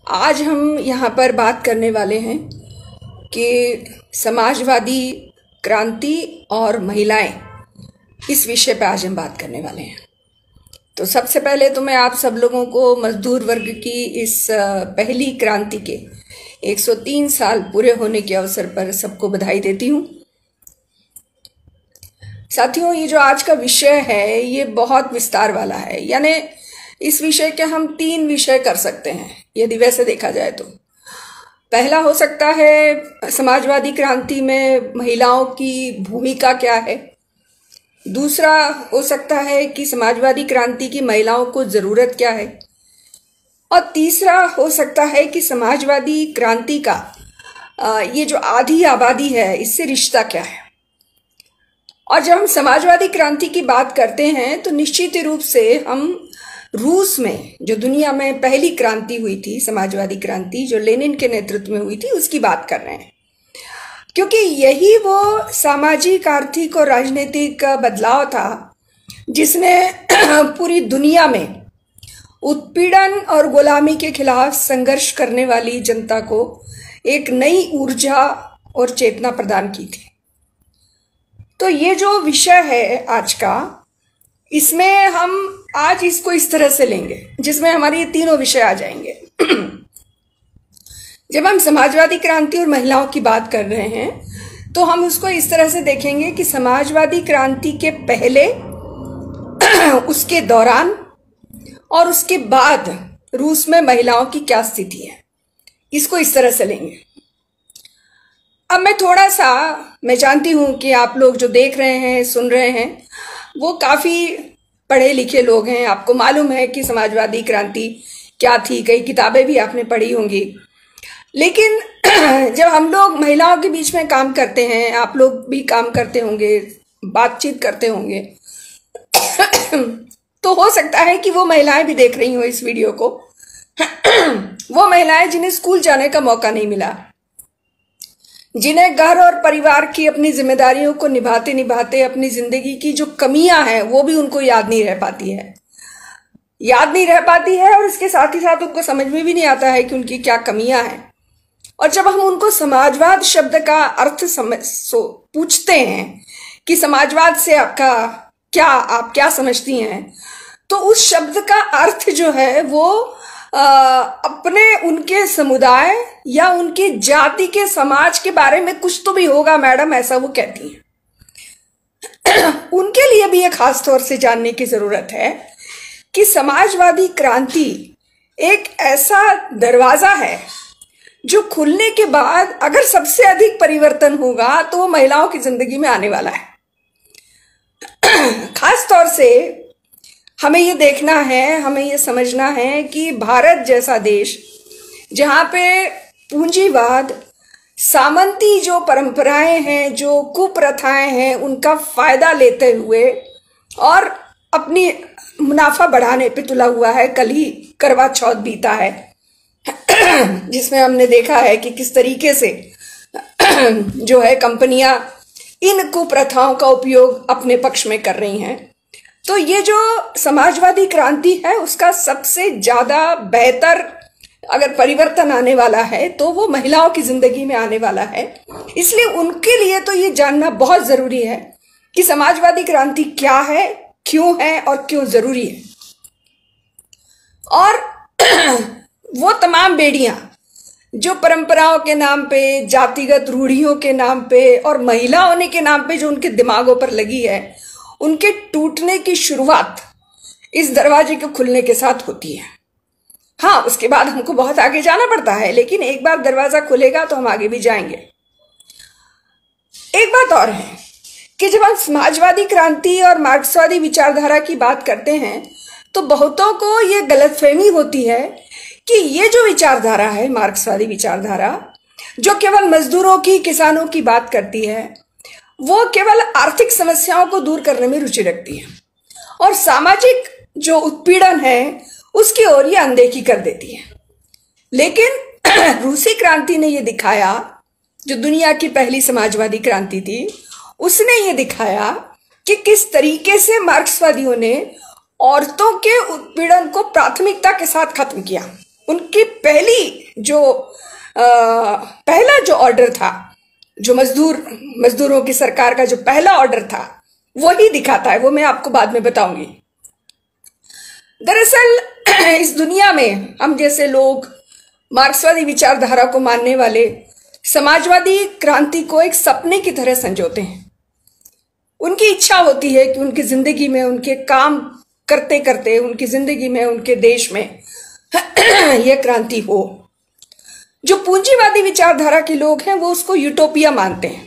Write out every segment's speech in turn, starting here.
आज हम यहाँ पर बात करने वाले हैं कि समाजवादी क्रांति और महिलाएं, इस विषय पर आज हम बात करने वाले हैं। तो सबसे पहले तो मैं आप सब लोगों को मजदूर वर्ग की इस पहली क्रांति के 103 साल पूरे होने के अवसर पर सबको बधाई देती हूँ। साथियों, ये जो आज का विषय है ये बहुत विस्तार वाला है, यानी इस विषय के हम 3 विषय कर सकते हैं यदि वैसे देखा जाए तो। पहला हो सकता है समाजवादी क्रांति में महिलाओं की भूमिका क्या है। दूसरा हो सकता है कि समाजवादी क्रांति की महिलाओं को ज़रूरत क्या है। और तीसरा हो सकता है कि समाजवादी क्रांति का ये जो आधी आबादी है इससे रिश्ता क्या है। और जब हम समाजवादी क्रांति की बात करते हैं तो निश्चित रूप से हम रूस में जो दुनिया में पहली क्रांति हुई थी, समाजवादी क्रांति जो लेनिन के नेतृत्व में हुई थी, उसकी बात कर रहे हैं, क्योंकि यही वो सामाजिक, आर्थिक और राजनीतिक बदलाव था जिसने पूरी दुनिया में उत्पीड़न और गुलामी के खिलाफ संघर्ष करने वाली जनता को एक नई ऊर्जा और चेतना प्रदान की थी। तो ये जो विषय है आज का, इसमें हम आज इसको इस तरह से लेंगे जिसमें हमारे ये तीनों विषय आ जाएंगे। जब हम समाजवादी क्रांति और महिलाओं की बात कर रहे हैं तो हम उसको इस तरह से देखेंगे कि समाजवादी क्रांति के पहले, उसके दौरान और उसके बाद रूस में महिलाओं की क्या स्थिति है, इसको इस तरह से लेंगे। अब मैं जानती हूं कि आप लोग जो देख रहे हैं, सुन रहे हैं, वो काफ़ी पढ़े लिखे लोग हैं। आपको मालूम है कि समाजवादी क्रांति क्या थी, कई किताबें भी आपने पढ़ी होंगी। लेकिन जब हम लोग महिलाओं के बीच में काम करते हैं, आप लोग भी काम करते होंगे, बातचीत करते होंगे, तो हो सकता है कि वो महिलाएं भी देख रही हो इस वीडियो को। वो महिलाएं जिन्हें स्कूल जाने का मौका नहीं मिला, जिन्हें घर और परिवार की अपनी जिम्मेदारियों को निभाते निभाते अपनी जिंदगी की जो कमियां हैं वो भी उनको याद नहीं रह पाती है और इसके साथ ही साथ उनको समझ में भी नहीं आता है कि उनकी क्या कमियां हैं। और जब हम उनको समाजवाद शब्द का अर्थ पूछते हैं कि समाजवाद से आप क्या समझती हैं, तो उस शब्द का अर्थ जो है वो अपने उनके समुदाय या उनकी जाति के समाज के बारे में कुछ तो भी होगा मैडम, ऐसा वो कहती हैं। उनके लिए भी ये खास तौर से जानने की जरूरत है कि समाजवादी क्रांति एक ऐसा दरवाजा है जो खुलने के बाद अगर सबसे अधिक परिवर्तन होगा तो वो महिलाओं की जिंदगी में आने वाला है। खास तौर से हमें ये देखना है, हमें ये समझना है कि भारत जैसा देश जहाँ पे पूंजीवाद, सामंती जो परंपराएं हैं, जो कुप्रथाएं हैं, उनका फायदा लेते हुए और अपनी मुनाफा बढ़ाने पे तुला हुआ है। कल ही करवा चौथ बीता है जिसमें हमने देखा है कि किस तरीके से जो है कंपनियां इन कुप्रथाओं का उपयोग अपने पक्ष में कर रही हैं। तो ये जो समाजवादी क्रांति है उसका सबसे ज्यादा बेहतर अगर परिवर्तन आने वाला है तो वो महिलाओं की जिंदगी में आने वाला है। इसलिए उनके लिए तो ये जानना बहुत जरूरी है कि समाजवादी क्रांति क्या है, क्यों है और क्यों जरूरी है। और वो तमाम बेड़ियां जो परंपराओं के नाम पे, जातिगत रूढ़ियों के नाम पे और महिला होने के नाम पे जो उनके दिमागों पर लगी है, उनके टूटने की शुरुआत इस दरवाजे के खुलने के साथ होती है। हाँ, उसके बाद हमको बहुत आगे जाना पड़ता है, लेकिन एक बार दरवाजा खुलेगा तो हम आगे भी जाएंगे। एक बात और है कि जब हम समाजवादी क्रांति और मार्क्सवादी विचारधारा की बात करते हैं तो बहुतों को ये गलतफहमी होती है कि ये जो विचारधारा है, मार्क्सवादी विचारधारा, जो केवल मजदूरों की, किसानों की बात करती है, वो केवल आर्थिक समस्याओं को दूर करने में रुचि रखती है और सामाजिक जो उत्पीड़न है उसकी ओर ये अनदेखी कर देती है। लेकिन रूसी क्रांति ने ये दिखाया, जो दुनिया की पहली समाजवादी क्रांति थी, उसने ये दिखाया कि किस तरीके से मार्क्सवादियों ने औरतों के उत्पीड़न को प्राथमिकता के साथ खत्म किया। उनकी पहला जो ऑर्डर था, जो मजदूरों की सरकार का जो पहला ऑर्डर था, वही दिखाता है। वो मैं आपको बाद में बताऊंगी। दरअसल इस दुनिया में हम जैसे लोग मार्क्सवादी विचारधारा को मानने वाले समाजवादी क्रांति को एक सपने की तरह संजोते हैं। उनकी इच्छा होती है कि उनकी जिंदगी में, उनके काम करते करते उनकी जिंदगी में, उनके देश में यह क्रांति हो। जो पूंजीवादी विचारधारा के लोग हैं वो उसको यूटोपिया मानते हैं।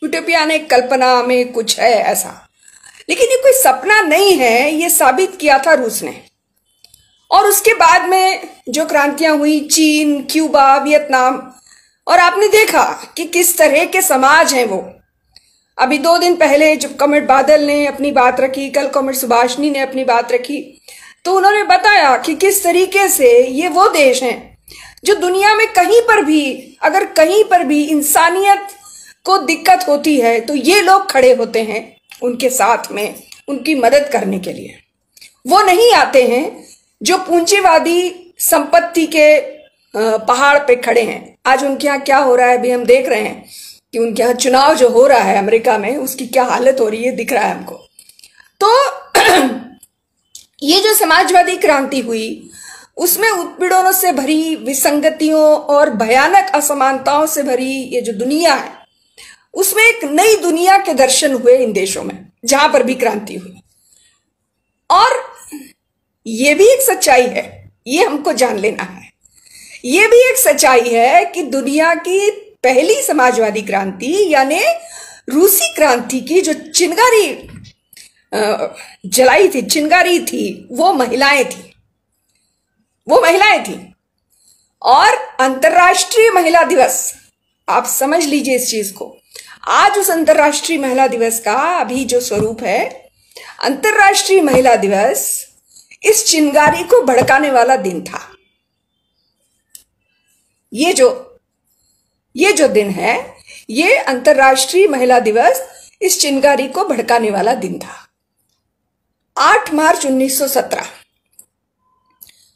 यूटोपिया ने कल्पना में कुछ है ऐसा, लेकिन ये कोई सपना नहीं है। ये साबित किया था रूस ने। और उसके बाद में जो क्रांतियां हुई, चीन, क्यूबा, वियतनाम, और आपने देखा कि किस तरह के समाज हैं वो। अभी 2 दिन पहले जब कॉमरेड बादल ने अपनी बात रखी, कल कॉमरेड सुभाषनी ने अपनी बात रखी, तो उन्होंने बताया कि किस तरीके से ये वो देश हैं जो दुनिया में कहीं पर भी, अगर कहीं पर भी इंसानियत को दिक्कत होती है तो ये लोग खड़े होते हैं उनके साथ में, उनकी मदद करने के लिए। वो नहीं आते हैं जो पूंजीवादी संपत्ति के पहाड़ पे खड़े हैं। आज उनके यहाँ क्या हो रहा है, अभी हम देख रहे हैं कि उनके यहाँ चुनाव जो हो रहा है अमेरिका में, उसकी क्या हालत हो रही है, दिख रहा है हमको। तो ये जो समाजवादी क्रांति हुई, उसमें उत्पीड़नों से भरी, विसंगतियों और भयानक असमानताओं से भरी ये जो दुनिया है, उसमें एक नई दुनिया के दर्शन हुए इन देशों में जहां पर भी क्रांति हुई। और ये भी एक सच्चाई है, ये हमको जान लेना है। ये भी एक सच्चाई है कि दुनिया की पहली समाजवादी क्रांति यानी रूसी क्रांति की जो चिंगारी जलाई थी, चिंगारी थी, वो महिलाएं थी। और अंतर्राष्ट्रीय महिला दिवस, आप समझ लीजिए इस चीज को। आज उस अंतर्राष्ट्रीय महिला दिवस का अभी जो स्वरूप है, अंतर्राष्ट्रीय महिला दिवस इस चिंगारी को भड़काने वाला दिन था। ये जो दिन है, ये अंतर्राष्ट्रीय महिला दिवस इस चिंगारी को भड़काने वाला दिन था। 8 मार्च 1917,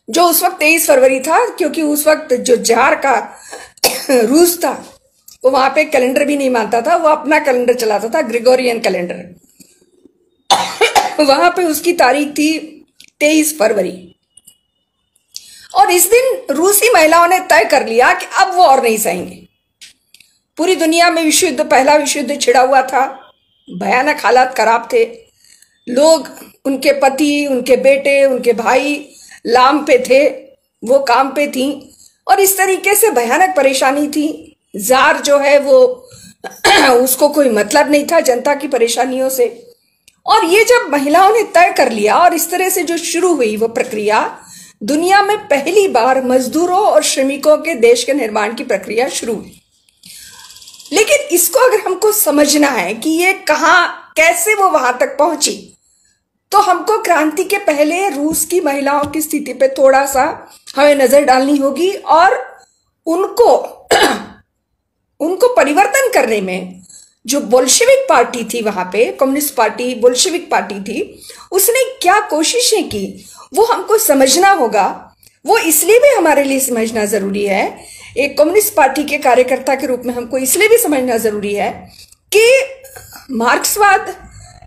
जो उस वक्त 23 फरवरी था, क्योंकि उस वक्त जो जार का रूस था वो वहां पे कैलेंडर भी नहीं मानता था, वो अपना कैलेंडर चलाता था, ग्रेगोरियन कैलेंडर। वहां पे उसकी तारीख थी 23 फरवरी। और इस दिन रूसी महिलाओं ने तय कर लिया कि अब वो और नहीं सहेंगे। पूरी दुनिया में पहला विश्व युद्ध छिड़ा हुआ था, भयानक हालात खराब थे। लोग, उनके पति, उनके बेटे, उनके भाई लाम पे थे, वो काम पे थी, और इस तरीके से भयानक परेशानी थी। जार जो है वो उसको कोई मतलब नहीं था जनता की परेशानियों से। और ये जब महिलाओं ने तय कर लिया और इस तरह से जो शुरू हुई वो प्रक्रिया, दुनिया में पहली बार मजदूरों और श्रमिकों के देश के निर्माण की प्रक्रिया शुरू हुई। लेकिन इसको अगर हमको समझना है कि ये कहां, कैसे वो वहां तक पहुंची, तो हमको क्रांति के पहले रूस की महिलाओं की स्थिति पे थोड़ा सा हमें नजर डालनी होगी और उनको परिवर्तन करने में जो बोल्शेविक पार्टी थी वहां पे, कम्युनिस्ट पार्टी, बोल्शेविक पार्टी थी, उसने क्या कोशिशें की वो हमको समझना होगा। वो इसलिए भी हमारे लिए समझना जरूरी है, एक कम्युनिस्ट पार्टी के कार्यकर्ता के रूप में हमको इसलिए भी समझना जरूरी है कि मार्क्सवाद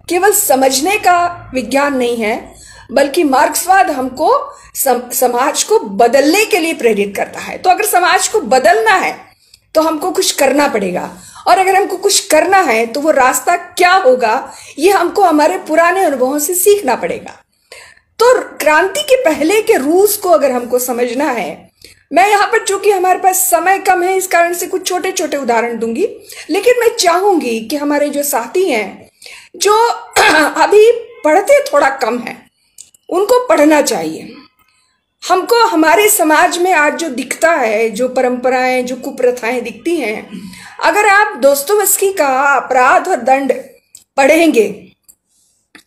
केवल समझने का विज्ञान नहीं है, बल्कि मार्क्सवाद हमको समाज को बदलने के लिए प्रेरित करता है। तो अगर समाज को बदलना है तो हमको कुछ करना पड़ेगा, और अगर हमको कुछ करना है तो वो रास्ता क्या होगा, ये हमको हमारे पुराने अनुभवों से सीखना पड़ेगा। तो क्रांति के पहले के रूस को अगर हमको समझना है, मैं यहाँ पर, चूंकि हमारे पास समय कम है, इस कारण से कुछ छोटे छोटे उदाहरण दूंगी, लेकिन मैं चाहूंगी कि हमारे जो साथी हैं जो अभी पढ़ते थोड़ा कम है, उनको पढ़ना चाहिए। हमको हमारे समाज में आज जो दिखता है, जो परंपराएं, जो कुप्रथाएं दिखती हैं, अगर आप दोस्तोवस्की का अपराध और दंड पढ़ेंगे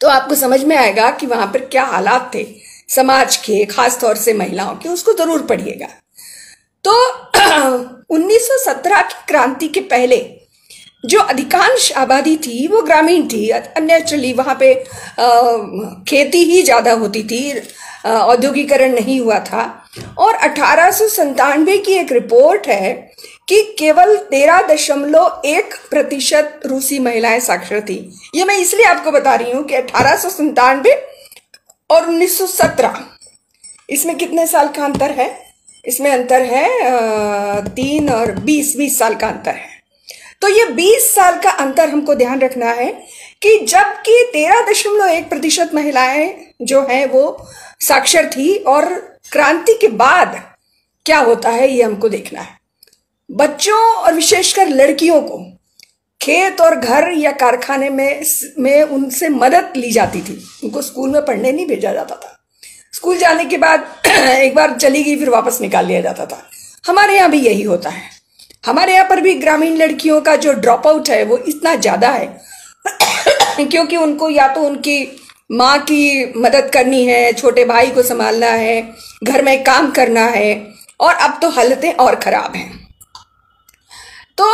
तो आपको समझ में आएगा कि वहां पर क्या हालात थे समाज के, खासतौर से महिलाओं के। उसको जरूर पढ़िएगा। तो 1917 की क्रांति के पहले जो अधिकांश आबादी थी वो ग्रामीण थी। नेचुरली वहां पे खेती ही ज्यादा होती थी, औद्योगिकरण नहीं हुआ था। और 1897 की एक रिपोर्ट है कि केवल 13.1% रूसी महिलाएं साक्षर थी। ये मैं इसलिए आपको बता रही हूं कि 1897 और 1917, इसमें कितने साल का अंतर है? इसमें अंतर है 3 और 20 साल का अंतर है। तो ये 20 साल का अंतर हमको ध्यान रखना है कि जबकि 13.1% महिलाएं जो हैं वो साक्षर थी, और क्रांति के बाद क्या होता है ये हमको देखना है। बच्चों और विशेषकर लड़कियों को खेत और घर या कारखाने में उनसे मदद ली जाती थी। उनको स्कूल में पढ़ने नहीं भेजा जाता था। स्कूल जाने के बाद एक बार चली गई फिर वापस निकाल लिया जाता था। हमारे यहाँ भी यही होता है। हमारे यहाँ पर भी ग्रामीण लड़कियों का जो ड्रॉप आउट है वो इतना ज़्यादा है क्योंकि उनको या तो उनकी माँ की मदद करनी है, छोटे भाई को संभालना है, घर में काम करना है, और अब तो हालतें और ख़राब हैं। तो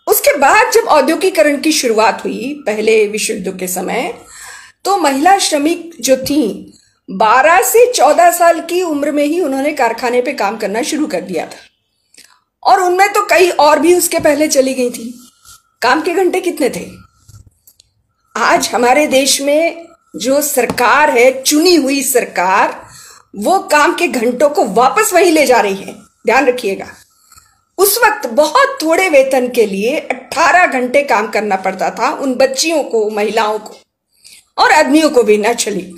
उसके बाद जब औद्योगिकरण की शुरुआत हुई पहले विश्व युद्ध के समय, तो महिला श्रमिक जो थी 12 से 14 साल की उम्र में ही उन्होंने कारखाने पे काम करना शुरू कर दिया था, और उनमें तो कई और भी उसके पहले चली गई थी। काम के घंटे कितने थे? आज हमारे देश में जो सरकार है, चुनी हुई सरकार, वो काम के घंटों को वापस वही ले जा रही है। ध्यान रखिएगा, उस वक्त बहुत थोड़े वेतन के लिए 18 घंटे काम करना पड़ता था उन बच्चियों को, महिलाओं को, और आदमियों को भी। नेचुरली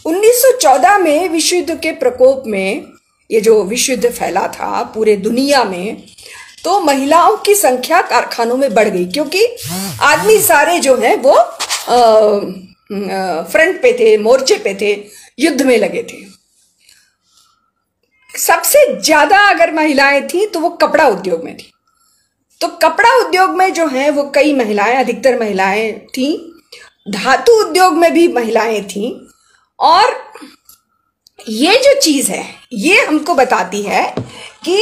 1914 में विश्व युद्ध के प्रकोप में, ये जो विश्व युद्ध फैला था पूरे दुनिया में, तो महिलाओं की संख्या कारखानों में बढ़ गई क्योंकि आदमी सारे जो हैं वो फ्रंट पे थे, मोर्चे पे थे, युद्ध में लगे थे। सबसे ज्यादा अगर महिलाएं थी तो वो कपड़ा उद्योग में थी। तो कपड़ा उद्योग में जो है वो कई महिलाएं, अधिकतर महिलाएं थी। धातु उद्योग में भी महिलाएं थी। और ये जो चीज है ये हमको बताती है कि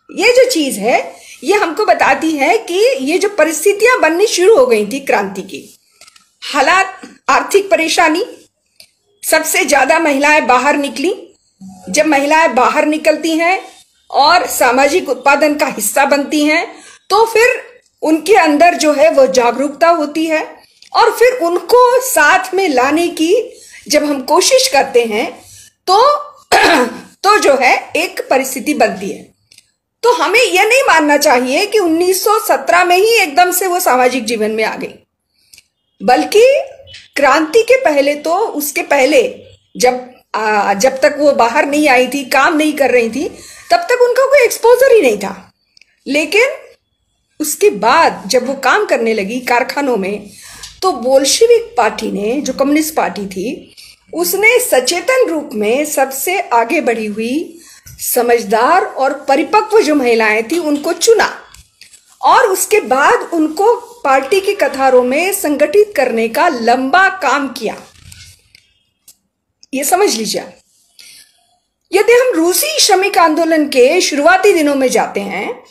ये जो चीज है ये हमको बताती है कि ये जो परिस्थितियां बननी शुरू हो गई थी क्रांति की, हालात, आर्थिक परेशानी, सबसे ज्यादा महिलाएं बाहर निकली। जब महिलाएं बाहर निकलती हैं और सामाजिक उत्पादन का हिस्सा बनती हैं तो फिर उनके अंदर जो है वो जागरूकता होती है, और फिर उनको साथ में लाने की जब हम कोशिश करते हैं तो जो है एक परिस्थिति बनती है। तो हमें यह नहीं मानना चाहिए कि 1917 में ही एकदम से वो सामाजिक जीवन में आ गई, बल्कि क्रांति के पहले, तो उसके पहले जब तक वो बाहर नहीं आई थी, काम नहीं कर रही थी, तब तक उनका कोई एक्सपोजर ही नहीं था। लेकिन उसके बाद जब वो काम करने लगी कारखानों में, तो बोल्शेविक पार्टी ने, जो कम्युनिस्ट पार्टी थी, उसने सचेतन रूप में सबसे आगे बढ़ी हुई, समझदार और परिपक्व जो महिलाएं थी उनको चुना, और उसके बाद उनको पार्टी की कतारों में संगठित करने का लंबा काम किया। ये समझ लीजिए। यदि हम रूसी श्रमिक आंदोलन के शुरुआती दिनों में जाते हैं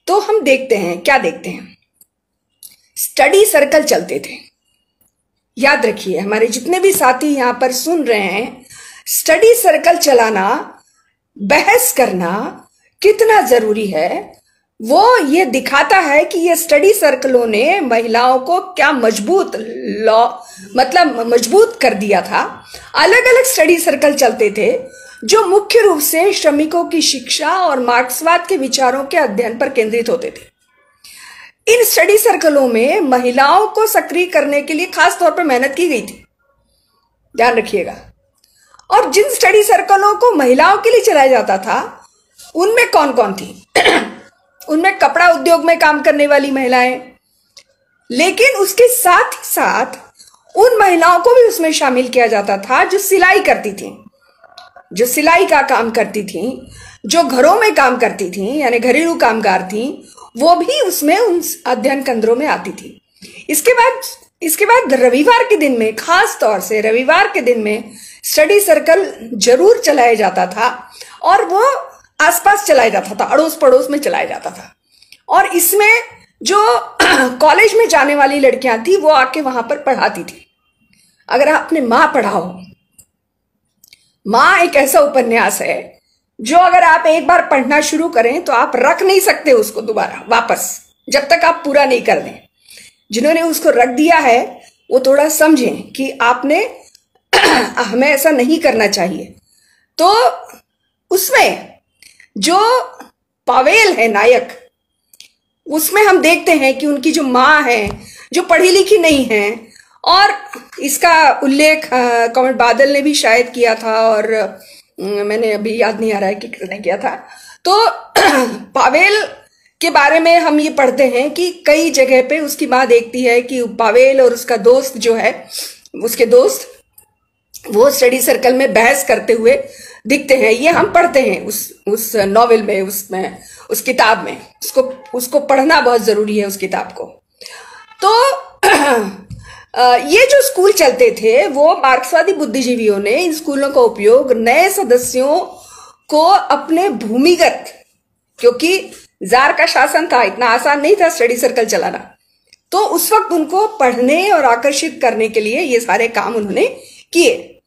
तो हम देखते हैं, क्या देखते हैं? स्टडी सर्कल चलते थे। याद रखिए, हमारे जितने भी साथी यहां पर सुन रहे हैं, स्टडी सर्कल चलाना, बहस करना कितना जरूरी है, वो ये दिखाता है कि ये स्टडी सर्कलों ने महिलाओं को क्या मजबूत मजबूत कर दिया था। अलग अलग स्टडी सर्कल चलते थे जो मुख्य रूप से श्रमिकों की शिक्षा और मार्क्सवाद के विचारों के अध्ययन पर केंद्रित होते थे। इन स्टडी सर्कलों में महिलाओं को सक्रिय करने के लिए खास तौर पर मेहनत की गई थी। ध्यान रखिएगा। और जिन स्टडी सर्कलों को महिलाओं के लिए चलाया जाता था उनमें कौन कौन थी? उनमें कपड़ा उद्योग में काम करने वाली महिलाएं, लेकिन उसके साथ ही साथ उन महिलाओं को भी उसमें शामिल किया जाता था जो सिलाई करती थी, जो सिलाई का काम करती थी, जो घरों में काम करती थी, यानी घरेलू कामगार थी, वो भी उसमें उन अध्ययन केंद्रों में आती थी। इसके बाद रविवार के दिन में, खास तौर से रविवार के दिन में स्टडी सर्कल जरूर चलाया जाता था, और वो आसपास चलाया जाता था, अड़ोस पड़ोस में चलाया जाता था। और इसमें जो कॉलेज में जाने वाली लड़कियां थी वो आके वहां पर पढ़ाती थी। अगर आपने माँ पढ़ाओ माँ एक ऐसा उपन्यास है जो अगर आप एक बार पढ़ना शुरू करें तो आप रख नहीं सकते उसको दोबारा वापस, जब तक आप पूरा नहीं कर दें। जिन्होंने उसको रख दिया है वो थोड़ा समझें कि आपने हमें ऐसा नहीं करना चाहिए। तो उसमें जो पावेल है नायक, उसमें हम देखते हैं कि उनकी जो माँ है जो पढ़ी लिखी नहीं है, और इसका उल्लेख कमल बादल ने भी शायद किया था, और मैंने अभी याद नहीं आ रहा है कि किसने किया था। तो पावेल के बारे में हम ये पढ़ते हैं कि कई जगह पे उसकी माँ देखती है कि पावेल और उसका दोस्त जो है, उसके दोस्त, वो स्टडी सर्कल में बहस करते हुए दिखते हैं। ये हम पढ़ते हैं उस नॉवेल में, उसमें, उस किताब में। उसको पढ़ना बहुत जरूरी है, उस किताब को। तो ये जो स्कूल चलते थे वो मार्क्सवादी बुद्धिजीवियों ने इन स्कूलों का उपयोग नए सदस्यों को अपने भूमिगत, क्योंकि जार का शासन था, इतना आसान नहीं था स्टडी सर्कल चलाना, तो उस वक्त उनको पढ़ने और आकर्षित करने के लिए ये सारे काम उन्होंने किए।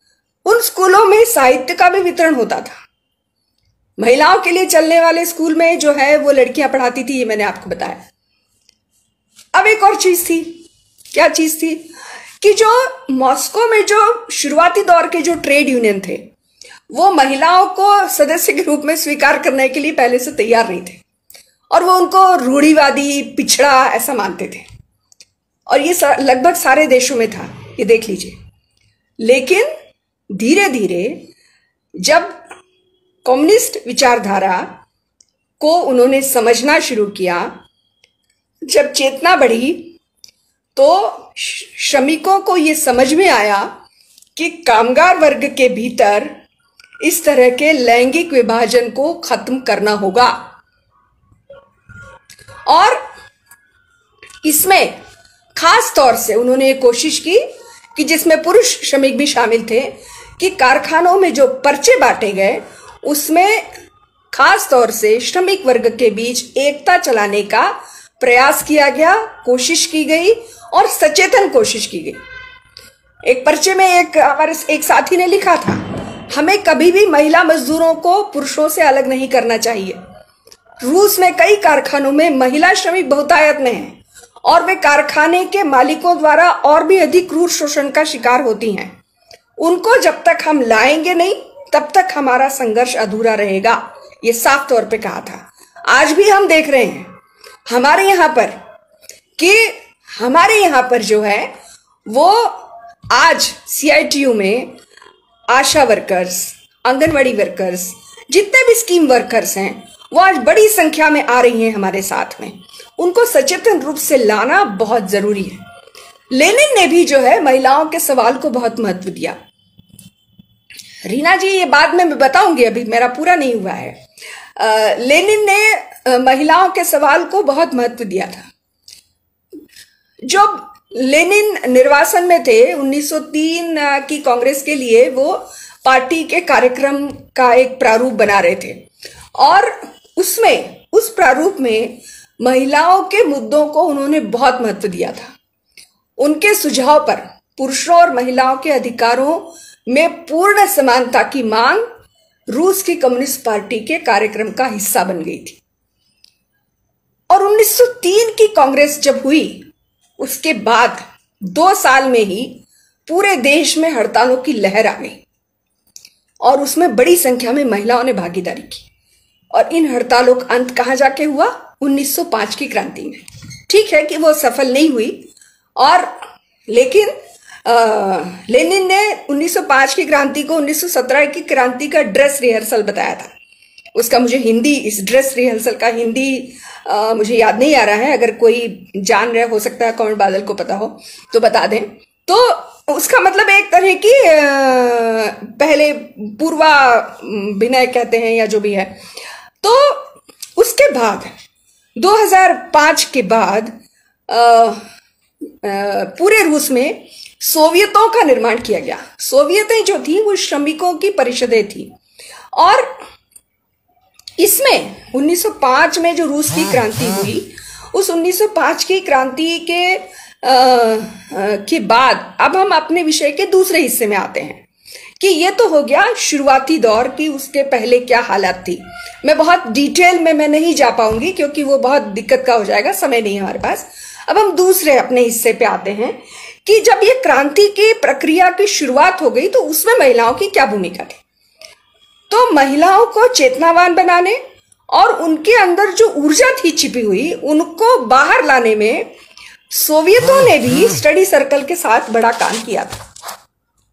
उन स्कूलों में साहित्य का भी वितरण होता था। महिलाओं के लिए चलने वाले स्कूल में जो है वो लड़कियां पढ़ाती थी, ये मैंने आपको बताया। अब एक और चीज थी। क्या चीज थी? कि जो मॉस्को में जो शुरुआती दौर के जो ट्रेड यूनियन थे वो महिलाओं को सदस्य के रूप में स्वीकार करने के लिए पहले से तैयार नहीं थे, और वो उनको रूढ़िवादी, पिछड़ा ऐसा मानते थे, और ये लगभग सारे देशों में था, ये देख लीजिए। लेकिन धीरे धीरे जब कम्युनिस्ट विचारधारा को उन्होंने समझना शुरू किया, जब चेतना बढ़ी, तो श्रमिकों को ये समझ में आया कि कामगार वर्ग के भीतर इस तरह के लैंगिक विभाजन को खत्म करना होगा, और इसमें खास तौर से उन्होंने कोशिश की कि जिसमें पुरुष श्रमिक भी शामिल थे, कि कारखानों में जो पर्चे बांटे गए उसमें खास तौर से श्रमिक वर्ग के बीच एकता चलाने का प्रयास किया गया, कोशिश की गई, और सचेतन कोशिश की गई। एक पर्चे में हमारे एक साथी ने लिखा था, हमें कभी भी महिला मजदूरों को पुरुषों से अलग नहीं करना चाहिए। रूस में कई कारखानों में महिला श्रमिक बहुतायत में हैं, और वे कारखाने के मालिकों द्वारा और भी अधिक क्रूर शोषण का शिकार होती हैं। उनको जब तक हम लाएंगे नहीं, तब तक हमारा संघर्ष अधूरा रहेगा। ये साफ तौर पे कहा था। आज भी हम देख रहे हैं हमारे यहाँ पर जो है वो आज CITU में आशा वर्कर्स, आंगनवाड़ी वर्कर्स, जितने भी स्कीम वर्कर्स हैं, वो आज बड़ी संख्या में आ रही हैं हमारे साथ में। उनको सचेतन रूप से लाना बहुत जरूरी है। लेनिन ने भी जो है महिलाओं के सवाल को बहुत महत्व दिया। रीना जी, ये बाद में मैं बताऊंगी, अभी मेरा पूरा नहीं हुआ है। लेनिन ने महिलाओं के सवाल को बहुत महत्व दिया था। जब लेनिन निर्वासन में थे 1903 की कांग्रेस के लिए, वो पार्टी के कार्यक्रम का एक प्रारूप बना रहे थे, और उस प्रारूप में महिलाओं के मुद्दों को उन्होंने बहुत महत्व दिया था। उनके सुझाव पर पुरुषों और महिलाओं के अधिकारों में पूर्ण समानता की मांग रूस की कम्युनिस्ट पार्टी के कार्यक्रम का हिस्सा बन गई थी। और 1903 की कांग्रेस जब हुई, उसके बाद 2 साल में ही पूरे देश में हड़तालों की लहर आ गई, और उसमें बड़ी संख्या में महिलाओं ने भागीदारी की। और इन हड़तालों का अंत कहां जाके हुआ? 1905 की क्रांति में। ठीक है कि वो सफल नहीं हुई, और लेकिन लेनिन ने 1905 की क्रांति को 1917 की क्रांति का ड्रेस रिहर्सल बताया था। उसका मुझे हिंदी, इस ड्रेस रिहर्सल का हिंदी मुझे याद नहीं आ रहा है। अगर कोई जान रहे, हो सकता है कमल बादल को पता हो तो बता दें। तो उसका मतलब एक तरह की पहले पूर्वाभिनय कहते हैं या जो भी है। तो उसके बाद 2005 के बाद पूरे रूस में सोवियतों का निर्माण किया गया। सोवियतें जो थी वो श्रमिकों की परिषदें थी, और इसमें 1905 में जो रूस की क्रांति हुई, उस 1905 की क्रांति के बाद अब हम अपने विषय के दूसरे हिस्से में आते हैं। कि ये तो हो गया शुरुआती दौर की, उसके पहले क्या हालात थी। मैं बहुत डिटेल में मैं नहीं जा पाऊंगी क्योंकि वो बहुत दिक्कत का हो जाएगा, समय नहीं है हमारे पास। अब हम दूसरे अपने हिस्से पे आते हैं कि जब ये क्रांति की प्रक्रिया की शुरुआत हो गई तो उसमें महिलाओं की क्या भूमिका थी। तो महिलाओं को चेतनावान बनाने और उनके अंदर जो ऊर्जा थी छिपी हुई, उनको बाहर लाने में सोवियतों ने भी स्टडी सर्कल के साथ बड़ा काम किया था।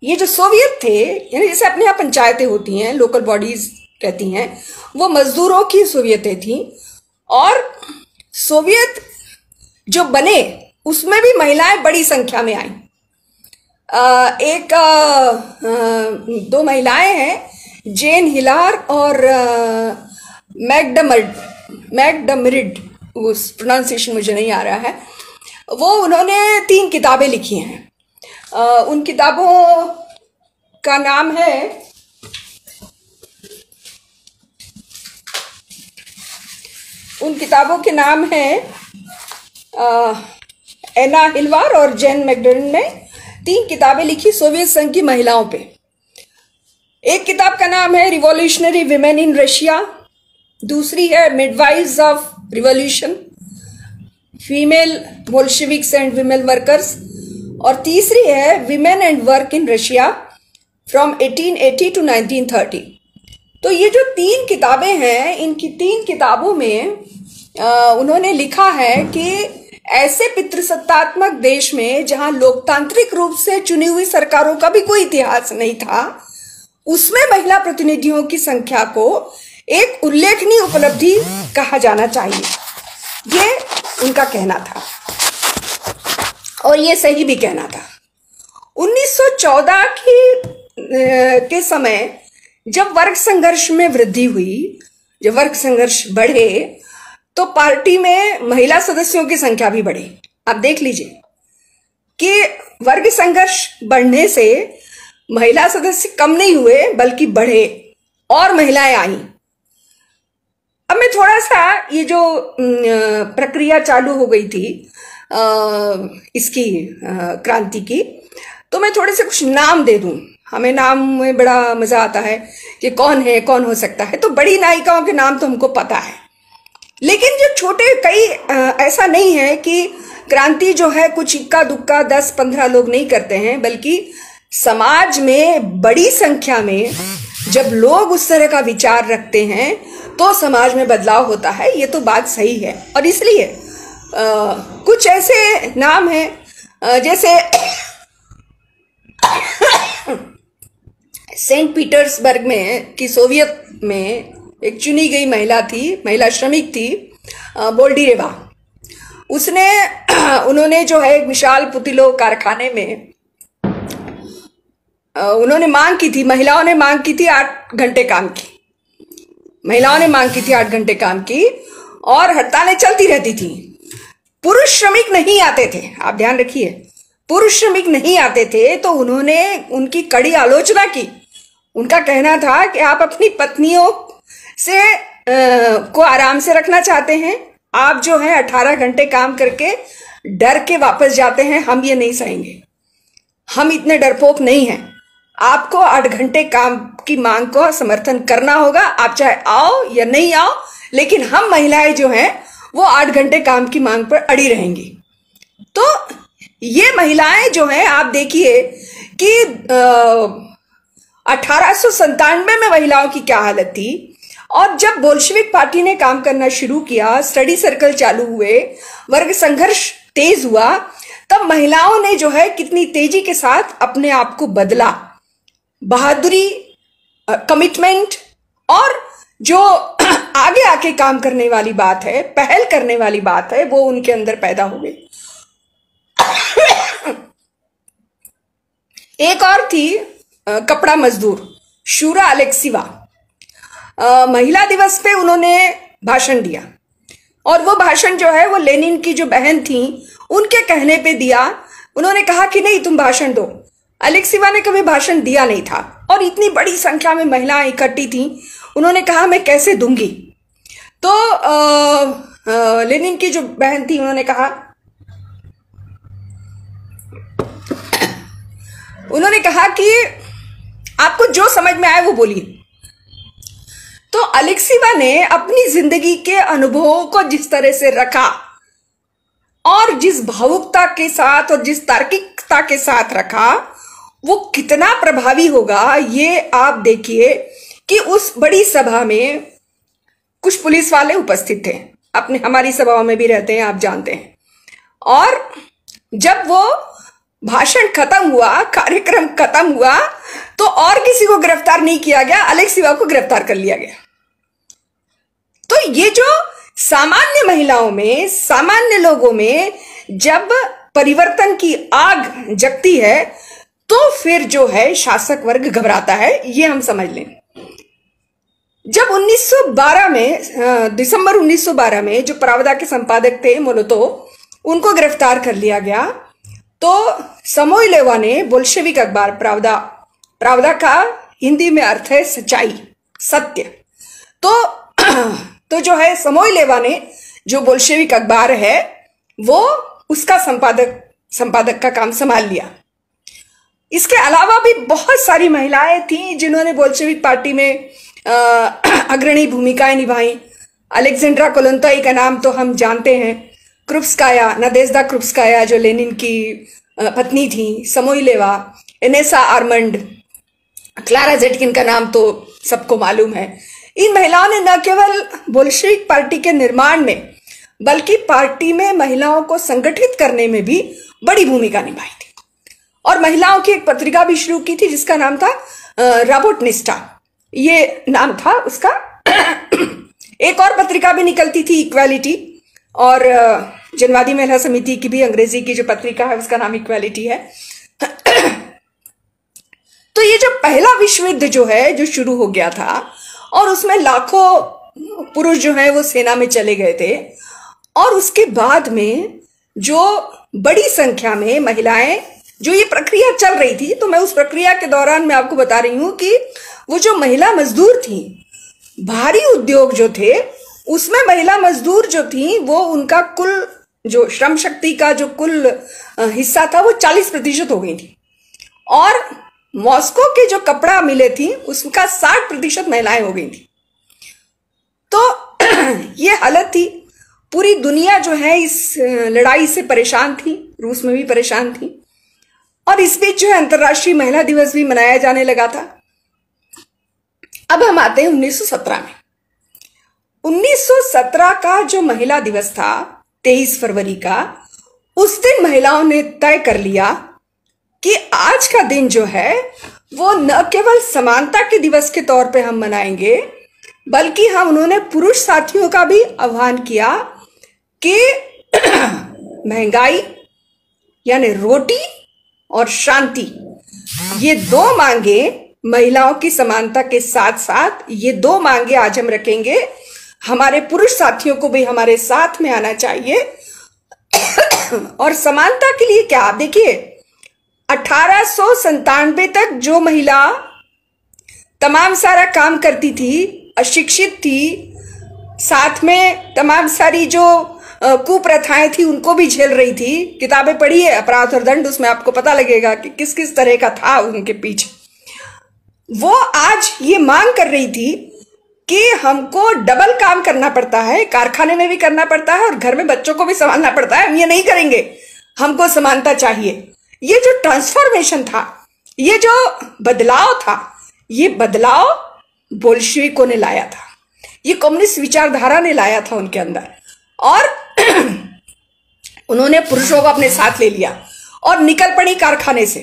ये जो सोवियत थे, यानी जैसे अपने यहाँ पंचायतें होती हैं, लोकल बॉडीज कहती हैं, वो मजदूरों की सोवियतें थी। और सोवियत जो बने उसमें भी महिलाएं बड़ी संख्या में आईं। दो महिलाएं हैं, जेन हिलार और मैकडमरिड, उस प्रोनाउंसिएशन मुझे नहीं आ रहा है। वो उन्होंने 3 किताबें लिखी हैं। उन किताबों का नाम है एना हिलवार और जेन मैकडर्न ने 3 किताबें लिखी सोवियत संघ की महिलाओं पे। एक किताब का नाम है रिवॉल्यूशनरी विमेन इन रशिया, दूसरी है midwives of revolution, female Bolsheviks and women workers, और तीसरी है women and work in Russia from 1880 to 1930। तो ये जो 3 किताबें हैं, इनकी 3 किताबों में उन्होंने लिखा है कि ऐसे पितृसत्तात्मक देश में जहां लोकतांत्रिक रूप से चुनी हुई सरकारों का भी कोई इतिहास नहीं था, उसमें महिला प्रतिनिधियों की संख्या को एक उल्लेखनीय उपलब्धि कहा जाना चाहिए। ये उनका कहना था और ये सही भी कहना था। 1914 के समय जब वर्ग संघर्ष में वृद्धि हुई, जब वर्ग संघर्ष बढ़े, तो पार्टी में महिला सदस्यों की संख्या भी बढ़ी। आप देख लीजिए कि वर्ग संघर्ष बढ़ने से महिला सदस्य कम नहीं हुए बल्कि बढ़े और महिलाएं आई। अब मैं थोड़ा सा ये जो प्रक्रिया चालू हो गई थी इसकी क्रांति की, तो मैं थोड़े से कुछ नाम दे दूं। हमें नाम में बड़ा मजा आता है कि कौन है, कौन हो सकता है। तो बड़ी नायिकाओं के नाम तो हमको पता है, लेकिन जो छोटे कई ऐसा नहीं है कि क्रांति जो है कुछ इक्का दुक्का 10-15 लोग नहीं करते हैं, बल्कि समाज में बड़ी संख्या में जब लोग उस तरह का विचार रखते हैं तो समाज में बदलाव होता है। ये तो बात सही है। और इसलिए कुछ ऐसे नाम हैं जैसे सेंट पीटर्सबर्ग में की सोवियत में एक चुनी गई महिला थी, महिला श्रमिक थी, बोल्डीरेवा। उन्होंने जो है एक विशाल पुतलों कारखाने में उन्होंने मांग की थी, महिलाओं ने मांग की थी 8 घंटे काम की। महिलाओं ने मांग की थी 8 घंटे काम की और हड़तालें चलती रहती थी। पुरुष श्रमिक नहीं आते थे, आप ध्यान रखिए, पुरुष श्रमिक नहीं आते थे। तो उन्होंने उनकी कड़ी आलोचना की। उनका कहना था कि आप अपनी पत्नियों से को आराम से रखना चाहते हैं, आप जो है 18 घंटे काम करके डर के वापस जाते हैं, हम ये नहीं सहेंगे, हम इतने डरपोक नहीं हैं। आपको 8 घंटे काम की मांग को समर्थन करना होगा, आप चाहे आओ या नहीं आओ, लेकिन हम महिलाएं जो हैं वो 8 घंटे काम की मांग पर अड़ी रहेंगी। तो ये महिलाएं जो हैं, आप देखिए कि 1897 में महिलाओं की क्या हालत थी। और जब बोल्शेविक पार्टी ने काम करना शुरू किया, स्टडी सर्कल चालू हुए, वर्ग संघर्ष तेज हुआ, तब महिलाओं ने जो है कितनी तेजी के साथ अपने आप को बदला। बहादुरी, कमिटमेंट और जो आगे आके काम करने वाली बात है, पहल करने वाली बात है, वो उनके अंदर पैदा हो गई। एक और थी कपड़ा मजदूर शूरा अलेक्सीवा। महिला दिवस पे उन्होंने भाषण दिया और वो भाषण जो है वो लेनिन की जो बहन थी उनके कहने पे दिया। उन्होंने कहा कि नहीं, तुम भाषण दो। अलेक्सीवा ने कभी भाषण दिया नहीं था और इतनी बड़ी संख्या में महिलाएं इकट्ठी थी। उन्होंने कहा मैं कैसे दूंगी। तो लेनिन की जो बहन थी उन्होंने कहा कि आपको जो समझ में आए वो बोलिए। तो अलेक्सीवा ने अपनी जिंदगी के अनुभवों को जिस तरह से रखा और जिस भावुकता के साथ और जिस तार्किकता के साथ रखा, वो कितना प्रभावी होगा ये आप देखिए कि उस बड़ी सभा में कुछ पुलिस वाले उपस्थित थे, अपने हमारी सभाओं में भी रहते हैं, आप जानते हैं। और जब वो भाषण खत्म हुआ, कार्यक्रम खत्म हुआ, तो और किसी को गिरफ्तार नहीं किया गया, अलेक्सीवा को गिरफ्तार कर लिया गया। तो ये जो सामान्य महिलाओं में, सामान्य लोगों में जब परिवर्तन की आग जगती है तो फिर जो है शासक वर्ग घबराता है, ये हम समझ लें। जब 1912 में, दिसंबर 1912 में जो प्रावदा के संपादक थे मोलोतोव, उनको गिरफ्तार कर लिया गया, तो समोइलेवा ने बोल्शेविक अखबार प्रावदा, प्रावदा का हिंदी में अर्थ है सच्चाई, सत्य। तो जो है समोइलेवा ने जो बोल्शेविक अखबार है वो उसका संपादक का काम संभाल लिया। इसके अलावा भी बहुत सारी महिलाएं थीं जिन्होंने बोल्शेविक पार्टी में अग्रणी भूमिकाएं निभाई। अलेक्जेंड्रा कोलोंताई का नाम तो हम जानते हैं, क्रुप्स्काया, नादेज्दा क्रुप्स्काया जो लेनिन की पत्नी थी, समोइलेवा, इनेसा आर्मंड, क्लारा जेटकिन का नाम तो सबको मालूम है। इन महिलाओं ने न केवल बोल्शेविक पार्टी के निर्माण में बल्कि पार्टी में महिलाओं को संगठित करने में भी बड़ी भूमिका निभाई थी। और महिलाओं की एक पत्रिका भी शुरू की थी जिसका नाम था राबोटनिस्टा, ये नाम था उसका। एक और पत्रिका भी निकलती थी इक्वालिटी, और जनवादी महिला समिति की भी अंग्रेजी की जो पत्रिका है उसका नाम इक्वालिटी है। तो ये जो पहला विश्व युद्ध जो है जो शुरू हो गया था और उसमें लाखों पुरुष जो है वो सेना में चले गए थे, और उसके बाद में जो बड़ी संख्या में महिलाएं, जो ये प्रक्रिया चल रही थी, तो मैं उस प्रक्रिया के दौरान मैं आपको बता रही हूं कि वो जो महिला मजदूर थी, भारी उद्योग जो थे उसमें महिला मजदूर जो थी वो उनका कुल जो श्रम शक्ति का जो कुल हिस्सा था वो 40% हो गई थी। और मॉस्को के जो कपड़ा मिले थी उसका 60% महिलाएं हो गई थी। तो ये हालत थी, पूरी दुनिया जो है इस लड़ाई से परेशान थी, रूस में भी परेशान थी। और इस बीच जो है अंतर्राष्ट्रीय महिला दिवस भी मनाया जाने लगा था। अब हम आते हैं 1917 में। 1917 का जो महिला दिवस था 23 फरवरी का, उस दिन महिलाओं ने तय कर लिया कि आज का दिन जो है वो न केवल समानता के दिवस के तौर पे हम मनाएंगे, बल्कि हम उन्होंने पुरुष साथियों का भी आह्वान किया कि महंगाई यानी रोटी और शांति, ये दो मांगे महिलाओं की समानता के साथ साथ ये दो मांगे आज हम रखेंगे। हमारे पुरुष साथियों को भी हमारे साथ में आना चाहिए। और समानता के लिए क्या, आप देखिए 1897 तक जो महिला तमाम सारा काम करती थी, अशिक्षित थी, साथ में तमाम सारी जो कुप्रथाएं थी उनको भी झेल रही थी। किताबें पढ़िए अपराध और दंड, उसमें आपको पता लगेगा कि किस किस तरह का था उनके पीछे। वो आज ये मांग कर रही थी कि हमको डबल काम करना पड़ता है, कारखाने में भी करना पड़ता है और घर में बच्चों को भी संभालना पड़ता है, हम ये नहीं करेंगे, हमको समानता चाहिए। ये जो ट्रांसफॉर्मेशन था, ये जो बदलाव था, ये बदलाव बोल्शेविकों ने लाया था, ये कम्युनिस्ट विचारधारा ने लाया था उनके अंदर। और उन्होंने पुरुषों को अपने साथ ले लिया और निकल पड़ी कारखाने से,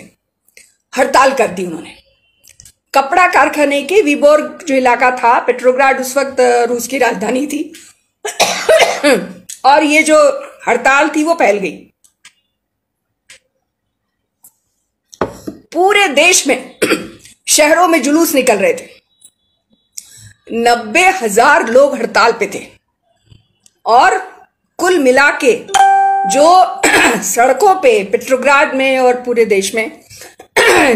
हड़ताल कर दी उन्होंने। कपड़ा कारखाने के विबोर्ग जो इलाका था, पेट्रोग्राड उस वक्त रूस की राजधानी थी, और ये जो हड़ताल थी वो फैल गई पूरे देश में। शहरों में जुलूस निकल रहे थे, 90,000 लोग हड़ताल पे थे। और कुल मिला के जो सड़कों पे पेट्रोग्राड में और पूरे देश में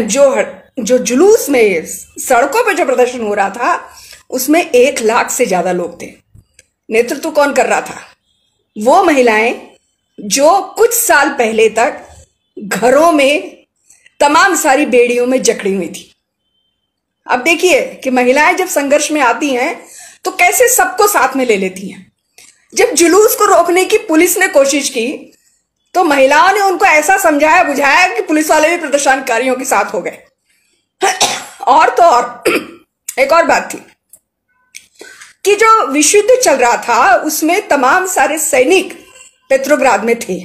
जो जुलूस में सड़कों पे जो प्रदर्शन हो रहा था उसमें 1 लाख से ज्यादा लोग थे। नेतृत्व कौन कर रहा था? वो महिलाएं जो कुछ साल पहले तक घरों में तमाम सारी बेड़ियों में जकड़ी हुई थी। अब देखिए कि महिलाएं जब संघर्ष में आती हैं तो कैसे सबको साथ में ले लेती हैं। जब जुलूस को रोकने की पुलिस ने कोशिश की तो महिलाओं ने उनको ऐसा समझाया बुझाया कि पुलिस वाले भी प्रदर्शनकारियों के साथ हो गए। और तो और एक और बात थी कि जो विश्व युद्ध चल रहा था उसमें तमाम सारे सैनिक पेट्रोग्राद में थे।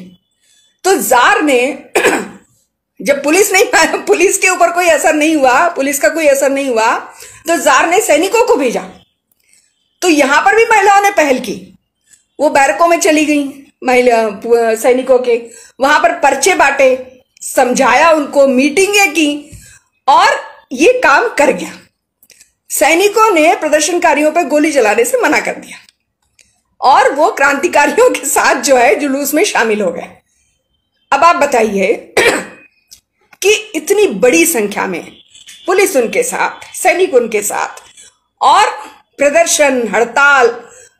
तो जार ने जब पुलिस के ऊपर कोई असर नहीं हुआ, पुलिस का कोई असर नहीं हुआ, तो जार ने सैनिकों को भेजा। तो यहां पर भी महिलाओं ने पहल की, वो बैरकों में चली गई महिला सैनिकों के, वहां पर पर्चे बांटे, समझाया उनको, मीटिंगें की और ये काम कर गया। सैनिकों ने प्रदर्शनकारियों पर गोली चलाने से मना कर दिया और वो क्रांतिकारियों के साथ जो है जुलूस में शामिल हो गए। अब आप बताइए कि इतनी बड़ी संख्या में पुलिस उनके साथ, सैनिक उनके साथ, और प्रदर्शन, हड़ताल,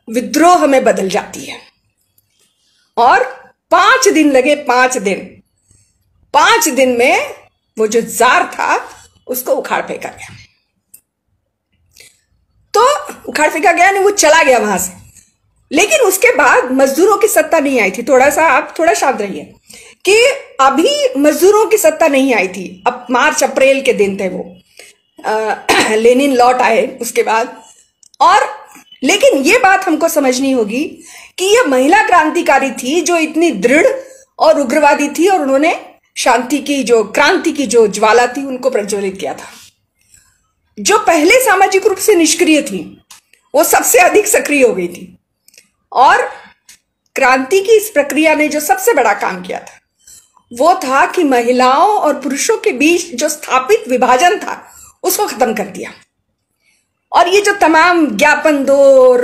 विद्रोह में बदल जाती है। और 5 दिन लगे, 5 दिन। 5 दिन में वो जो जार था उसको उखाड़ फेंका गया। तो उखाड़ फेंका गया नहीं, वो चला गया वहां से। लेकिन उसके बाद मजदूरों की सत्ता नहीं आई थी। आप थोड़ा शांत रहिए कि अभी मजदूरों की सत्ता नहीं आई थी। अब मार्च अप्रैल के दिन थे वो, लेनिन लौट आए उसके बाद। और लेकिन ये बात हमको समझनी होगी कि ये महिला क्रांतिकारी थी जो इतनी दृढ़ और उग्रवादी थी और उन्होंने क्रांति की जो ज्वाला थी उनको प्रज्वलित किया था। जो पहले सामाजिक रूप से निष्क्रिय थी वो सबसे अधिक सक्रिय हो गई थी। और क्रांति की इस प्रक्रिया ने जो सबसे बड़ा काम किया था वो था कि महिलाओं और पुरुषों के बीच जो स्थापित विभाजन था उसको खत्म कर दिया। और ये जो तमाम ज्ञापन दो और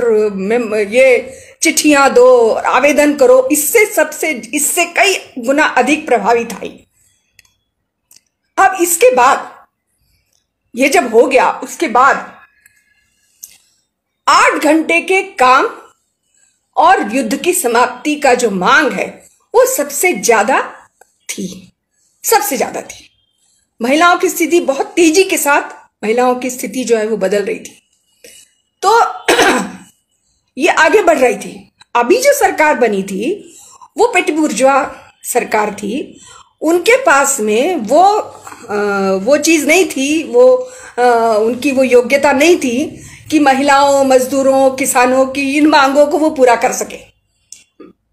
ये चिट्ठियां दो और आवेदन करो, इससे कई गुना अधिक प्रभावी था। अब इसके बाद ये जब हो गया, उसके बाद 8 घंटे के काम और युद्ध की समाप्ति का जो मांग है वो सबसे ज्यादा थी। महिलाओं की स्थिति बहुत तेजी के साथ, महिलाओं की स्थिति जो है वो बदल रही थी। तो ये आगे बढ़ रही थी। अभी जो सरकार बनी थी वो पेटिबुर्जुआ सरकार थी। उनके पास में वो चीज नहीं थी, उनकी वो योग्यता नहीं थी कि महिलाओं, मजदूरों, किसानों की इन मांगों को वो पूरा कर सके।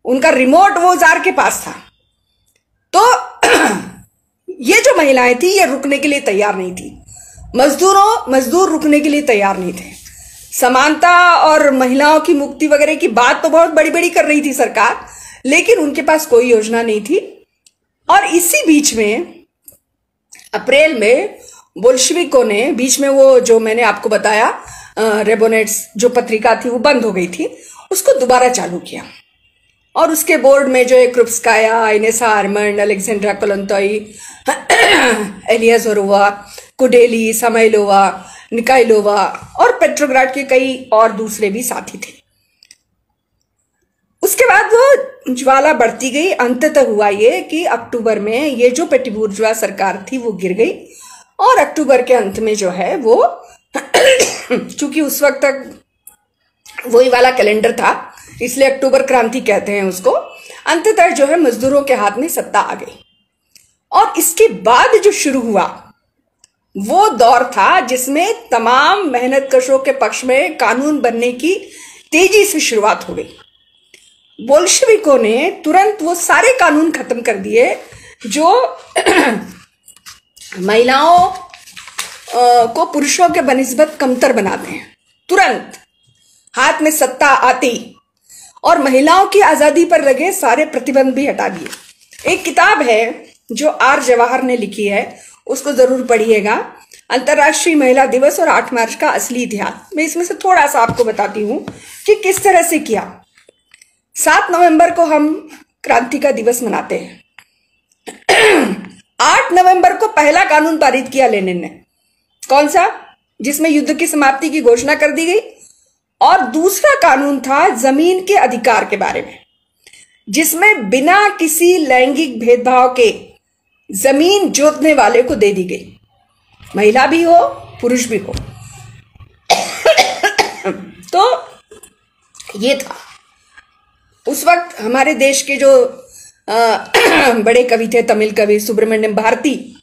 उनका रिमोट वो जार के पास था। तो ये जो महिलाएं थी ये रुकने के लिए तैयार नहीं थी। मजदूर रुकने के लिए तैयार नहीं थे। समानता और महिलाओं की मुक्ति वगैरह की बात तो बहुत बड़ी बड़ी कर रही थी सरकार, लेकिन उनके पास कोई योजना नहीं थी। और इसी बीच में अप्रैल में बोल्शेविकों ने, बीच में वो जो मैंने आपको बताया रेबोनेट्स जो पत्रिका थी वो बंद हो गई थी, उसको दोबारा चालू किया। और उसके बोर्ड में जो है क्रुप्स्काया, इनेसा आर्मंड, अलेक्जेंड्रा कोलोंतोई, एलिया जोरोवा, कुडेली, समाइलोवा, निकाइलोवा और पेट्रोग्राड के कई और दूसरे भी साथी थे। उसके बाद वो ज्वाला बढ़ती गई। अंततः हुआ ये कि अक्टूबर में ये जो पेटिबुर्जुआ सरकार थी वो गिर गई। और अक्टूबर के अंत में जो है वो चूंकि उस वक्त तक वही वाला कैलेंडर था इसलिए अक्टूबर क्रांति कहते हैं उसको, अंततः जो है मजदूरों के हाथ में सत्ता आ गई। और इसके बाद जो शुरू हुआ वो दौर था जिसमें तमाम मेहनतकशों के पक्ष में कानून बनने की तेजी से शुरुआत हो गई। बोल्शेविकों ने तुरंत वो सारे कानून खत्म कर दिए जो महिलाओं को पुरुषों के बनिस्बत कमतर बनाते हैं। तुरंत हाथ में सत्ता आती और महिलाओं की आजादी पर लगे सारे प्रतिबंध भी हटा दिए। एक किताब है जो आर जवाहर ने लिखी है, उसको जरूर पढ़िएगा, अंतर्राष्ट्रीय महिला दिवस और 8 मार्च का असली इतिहास। मैं इसमें से थोड़ा सा आपको बताती हूं कि किस तरह से किया। 7 नवंबर को हम क्रांति का दिवस मनाते हैं। 8 नवंबर को पहला कानून पारित किया लेनिन ने। कौन सा? जिसमें युद्ध की समाप्ति की घोषणा कर दी गई। और दूसरा कानून था जमीन के अधिकार के बारे में, जिसमें बिना किसी लैंगिक भेदभाव के जमीन जोतने वाले को दे दी गई। महिला भी हो, पुरुष भी हो। तो ये था उस वक्त हमारे देश के जो बड़े कवि थे, तमिल कवि सुब्रमण्यम भारती,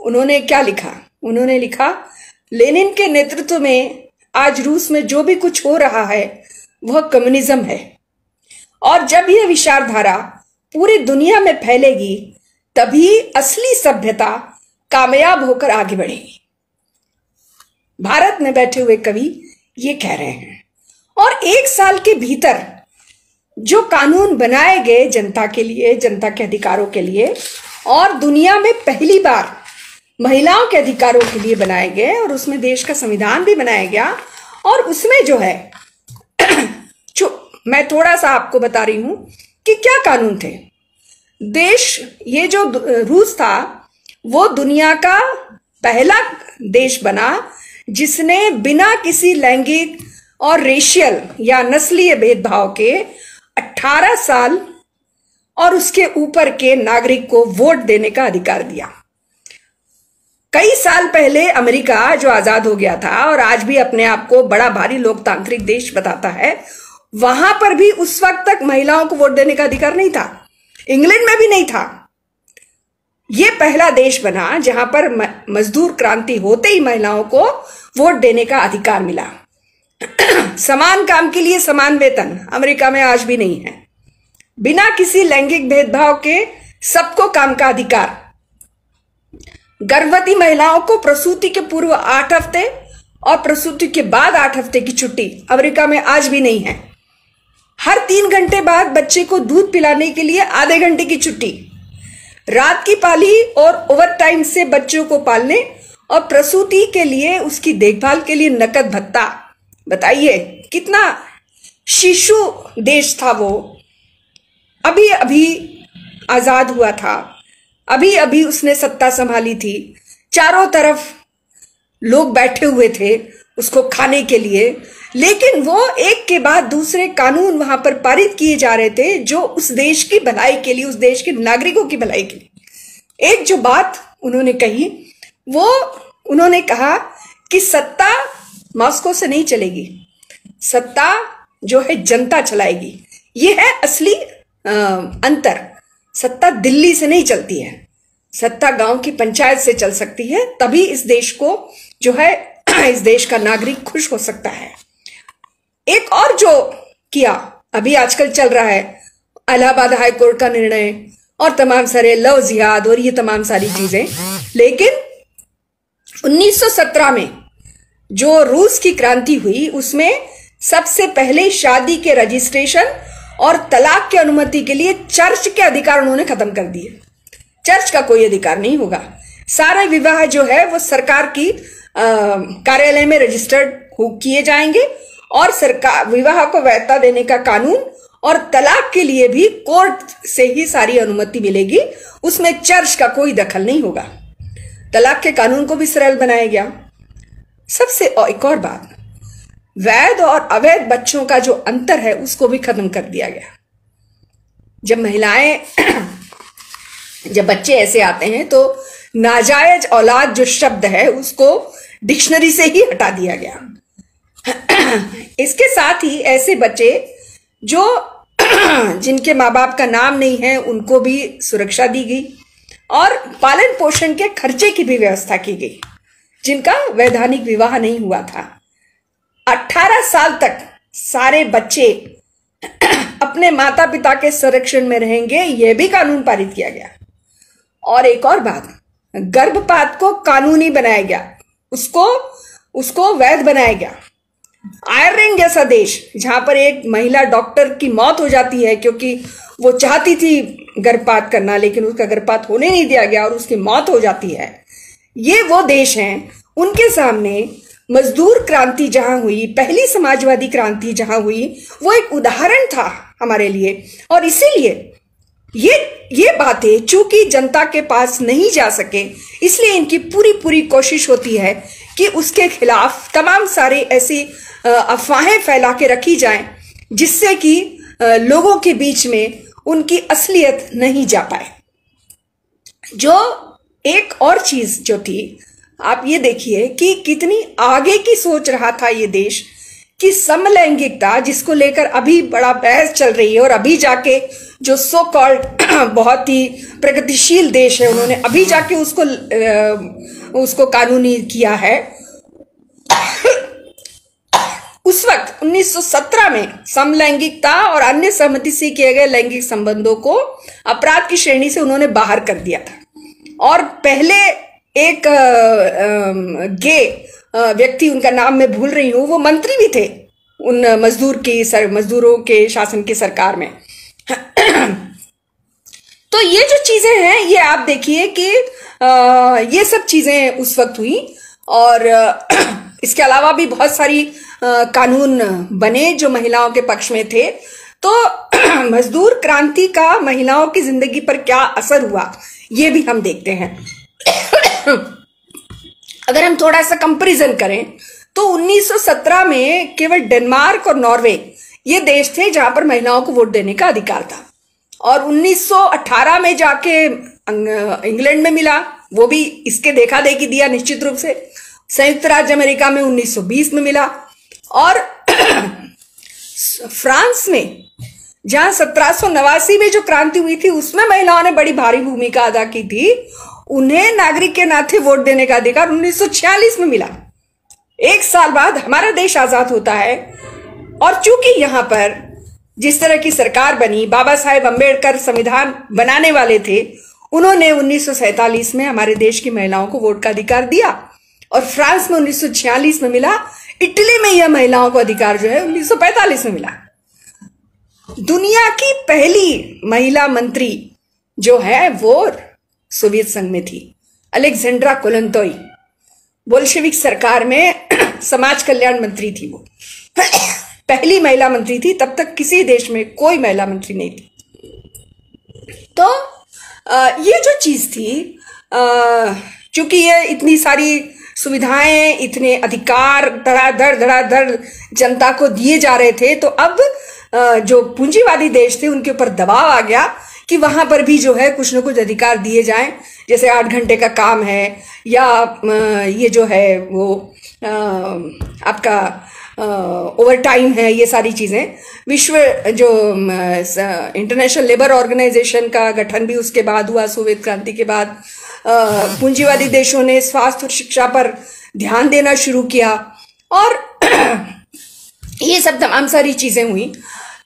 उन्होंने क्या लिखा? उन्होंने लिखा, लेनिन के नेतृत्व में आज रूस में जो भी कुछ हो रहा है वह कम्युनिज्म है, और जब यह विचारधारा पूरी दुनिया में फैलेगी तभी असली सभ्यता कामयाब होकर आगे बढ़ेगी। भारत में बैठे हुए कवि ये कह रहे हैं। और 1 साल के भीतर जो कानून बनाए गए जनता के लिए, जनता के अधिकारों के लिए, और दुनिया में पहली बार महिलाओं के अधिकारों के लिए बनाए गए, और उसमें देश का संविधान भी बनाया गया। और उसमें जो है मैं थोड़ा सा आपको बता रही हूं कि क्या कानून थे। देश, ये जो रूस था वो दुनिया का पहला देश बना जिसने बिना किसी लैंगिक और रेशियल या नस्लीय भेदभाव के 18 साल और उसके ऊपर के नागरिक को वोट देने का अधिकार दिया। कई साल पहले अमेरिका जो आजाद हो गया था और आज भी अपने आप को बड़ा भारी लोकतांत्रिक देश बताता है, वहां पर भी उस वक्त तक महिलाओं को वोट देने का अधिकार नहीं था। इंग्लैंड में भी नहीं था। यह पहला देश बना जहां पर मजदूर क्रांति होते ही महिलाओं को वोट देने का अधिकार मिला। समान काम के लिए समान वेतन अमेरिका में आज भी नहीं है। बिना किसी लैंगिक भेदभाव के सबको काम का अधिकार। गर्भवती महिलाओं को प्रसूति के पूर्व 8 हफ्ते और प्रसूति के बाद 8 हफ्ते की छुट्टी अमेरिका में आज भी नहीं है। हर 3 घंटे बाद बच्चे को दूध पिलाने के लिए आधे घंटे की छुट्टी। रात की पाली और ओवर टाइम से बच्चों को पालने और प्रसूति के लिए उसकी देखभाल के लिए नकद भत्ता। बताइए कितना शिशु देश था वो। अभी अभी आजाद हुआ था, अभी अभी उसने सत्ता संभाली थी। चारों तरफ लोग बैठे हुए थे उसको खाने के लिए, लेकिन वो एक के बाद दूसरे कानून वहां पर पारित किए जा रहे थे जो उस देश की भलाई के लिए, उस देश के नागरिकों की भलाई के लिए। एक जो बात उन्होंने कही, वो उन्होंने कहा कि सत्ता मॉस्को से नहीं चलेगी, सत्ता जो है जनता चलाएगी। ये है असली अंतर। सत्ता दिल्ली से नहीं चलती है, सत्ता गांव की पंचायत से चल सकती है, तभी इस देश को जो है इस देश का नागरिक खुश हो सकता है। एक और जो किया अभी आजकल चल रहा है, इलाहाबाद हाई कोर्ट का निर्णय और तमाम सारे लव जिहाद और ये तमाम सारी चीजें। लेकिन 1917 में जो रूस की क्रांति हुई उसमें सबसे पहले शादी के रजिस्ट्रेशन और तलाक की अनुमति के लिए चर्च के अधिकार उन्होंने खत्म कर दिए। चर्च का कोई अधिकार नहीं होगा। सारे विवाह जो है वो सरकार की कार्यालय में रजिस्टर्ड किए जाएंगे और सरकार विवाह को वैधता देने का कानून और तलाक के लिए भी कोर्ट से ही सारी अनुमति मिलेगी, उसमें चर्च का कोई दखल नहीं होगा। तलाक के कानून को भी सरल बनाया गया। सबसे एक और बात, वैध और अवैध बच्चों का जो अंतर है उसको भी खत्म कर दिया गया। जब महिलाएं जब बच्चे ऐसे आते हैं तो नाजायज औलाद जो शब्द है उसको डिक्शनरी से ही हटा दिया गया। इसके साथ ही ऐसे बच्चे जो जिनके माँ बाप का नाम नहीं है उनको भी सुरक्षा दी गई और पालन पोषण के खर्चे की भी व्यवस्था की गई जिनका वैधानिक विवाह नहीं हुआ था। 18 साल तक सारे बच्चे अपने माता पिता के संरक्षण में रहेंगे, यह भी कानून पारित किया गया। और एक और बात, गर्भपात को कानूनी बनाया गया, उसको वैध बनाया गया। आयरलैंड जैसा देश जहां पर एक महिला डॉक्टर की मौत हो जाती है क्योंकि वो चाहती थी गर्भपात करना लेकिन उसका गर्भपात होने नहीं दिया गया और उसकी मौत हो जाती है, ये वो देश हैं। उनके सामने मजदूर क्रांति जहां हुई, पहली समाजवादी क्रांति जहां हुई, वो एक उदाहरण था हमारे लिए। और इसीलिए ये बातें चूंकि जनता के पास नहीं जा सके, इसलिए इनकी पूरी कोशिश होती है कि उसके खिलाफ तमाम सारे ऐसी अफवाहें फैला के रखी जाएं जिससे कि लोगों के बीच में उनकी असलियत नहीं जा पाए। जो एक और चीज जो थी, आप ये देखिए कि कितनी आगे की सोच रहा था ये देश कि समलैंगिकता, जिसको लेकर अभी बड़ा बहस चल रही है, और अभी जाके जो सो कॉल्ड बहुत ही प्रगतिशील देश है, उन्होंने अभी जाके उसको कानूनी किया है। उस वक्त 1917 में समलैंगिकता और अन्य सहमति से किए गए लैंगिक संबंधों को अपराध की श्रेणी से उन्होंने बाहर कर दिया था। और पहले एक गे व्यक्ति, उनका नाम मैं भूल रही हूं, वो मंत्री भी थे उन मजदूरों के शासन की सरकार में। तो ये जो चीजें हैं, ये आप देखिए कि ये सब चीजें उस वक्त हुई। और इसके अलावा भी बहुत सारी कानून बने जो महिलाओं के पक्ष में थे। तो मजदूर क्रांति का महिलाओं की जिंदगी पर क्या असर हुआ, ये भी हम देखते हैं। अगर हम थोड़ा सा कंपैरिजन करें तो 1917 में केवल डेनमार्क और नॉर्वे ये देश थे जहां पर महिलाओं को वोट देने का अधिकार था। और 1918 में जाके इंग्लैंड में मिला, वो भी इसके देखा देखी दिया निश्चित रूप से। संयुक्त राज्य अमेरिका में 1920 में मिला। और फ्रांस में जहां 1789 में जो क्रांति हुई थी, उसमें महिलाओं ने बड़ी भारी भूमिका अदा की थी। उन्हें नागरिक के नाते वोट देने का अधिकार 1946 में मिला। एक साल बाद हमारा देश आजाद होता है। और चूंकि यहां पर जिस तरह की सरकार बनी, बाबा साहेब अंबेडकर संविधान बनाने वाले थे, उन्होंने 1947 में हमारे देश की महिलाओं को वोट का अधिकार दिया। और फ्रांस में 1946 में मिला। इटली में यह महिलाओं को अधिकार जो है 1945 में मिला। दुनिया की पहली महिला मंत्री जो है वो सोवियत संघ में थी, अलेक्जेंड्रा कोलंतोई। बोल्शेविक सरकार में समाज कल्याण मंत्री थी वो। पहली महिला मंत्री थी, तब तक किसी देश में कोई महिला मंत्री नहीं थी। तो ये जो चीज थी, चूंकि ये इतनी सारी सुविधाएं, इतने अधिकार धड़ाधड़ जनता को दिए जा रहे थे, तो अब जो पूंजीवादी देश थे उनके ऊपर दबाव आ गया कि वहां पर भी जो है कुछ न कुछ अधिकार दिए जाएं। जैसे 8 घंटे का काम है, या ये जो है वो आपका ओवर टाइम है, ये सारी चीजें। विश्व जो इंटरनेशनल लेबर ऑर्गेनाइजेशन का गठन भी उसके बाद हुआ, सोवियत क्रांति के बाद। पूंजीवादी देशों ने स्वास्थ्य और शिक्षा पर ध्यान देना शुरू किया, और ये सब तमाम सारी चीजें हुई।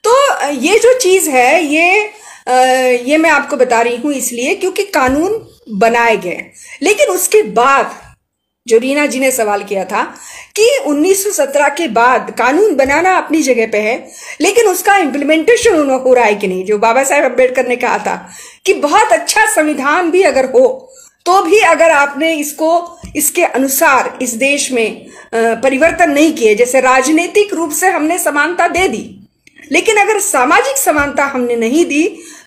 तो ये जो चीज है, ये मैं आपको बता रही हूं इसलिए क्योंकि कानून बनाए गए। लेकिन उसके बाद जो रीना जी ने सवाल किया था कि 1917 के बाद कानून बनाना अपनी जगह पे है, लेकिन उसका इम्प्लीमेंटेशन हो रहा है कि नहीं। जो बाबा साहेब अम्बेडकर ने कहा था कि बहुत अच्छा संविधान भी अगर हो तो भी अगर आपने इसको इसके अनुसार इस देश में परिवर्तन नहीं किए, जैसे राजनीतिक रूप से हमने समानता दे दी, लेकिन अगर सामाजिक समानता हमने नहीं दी,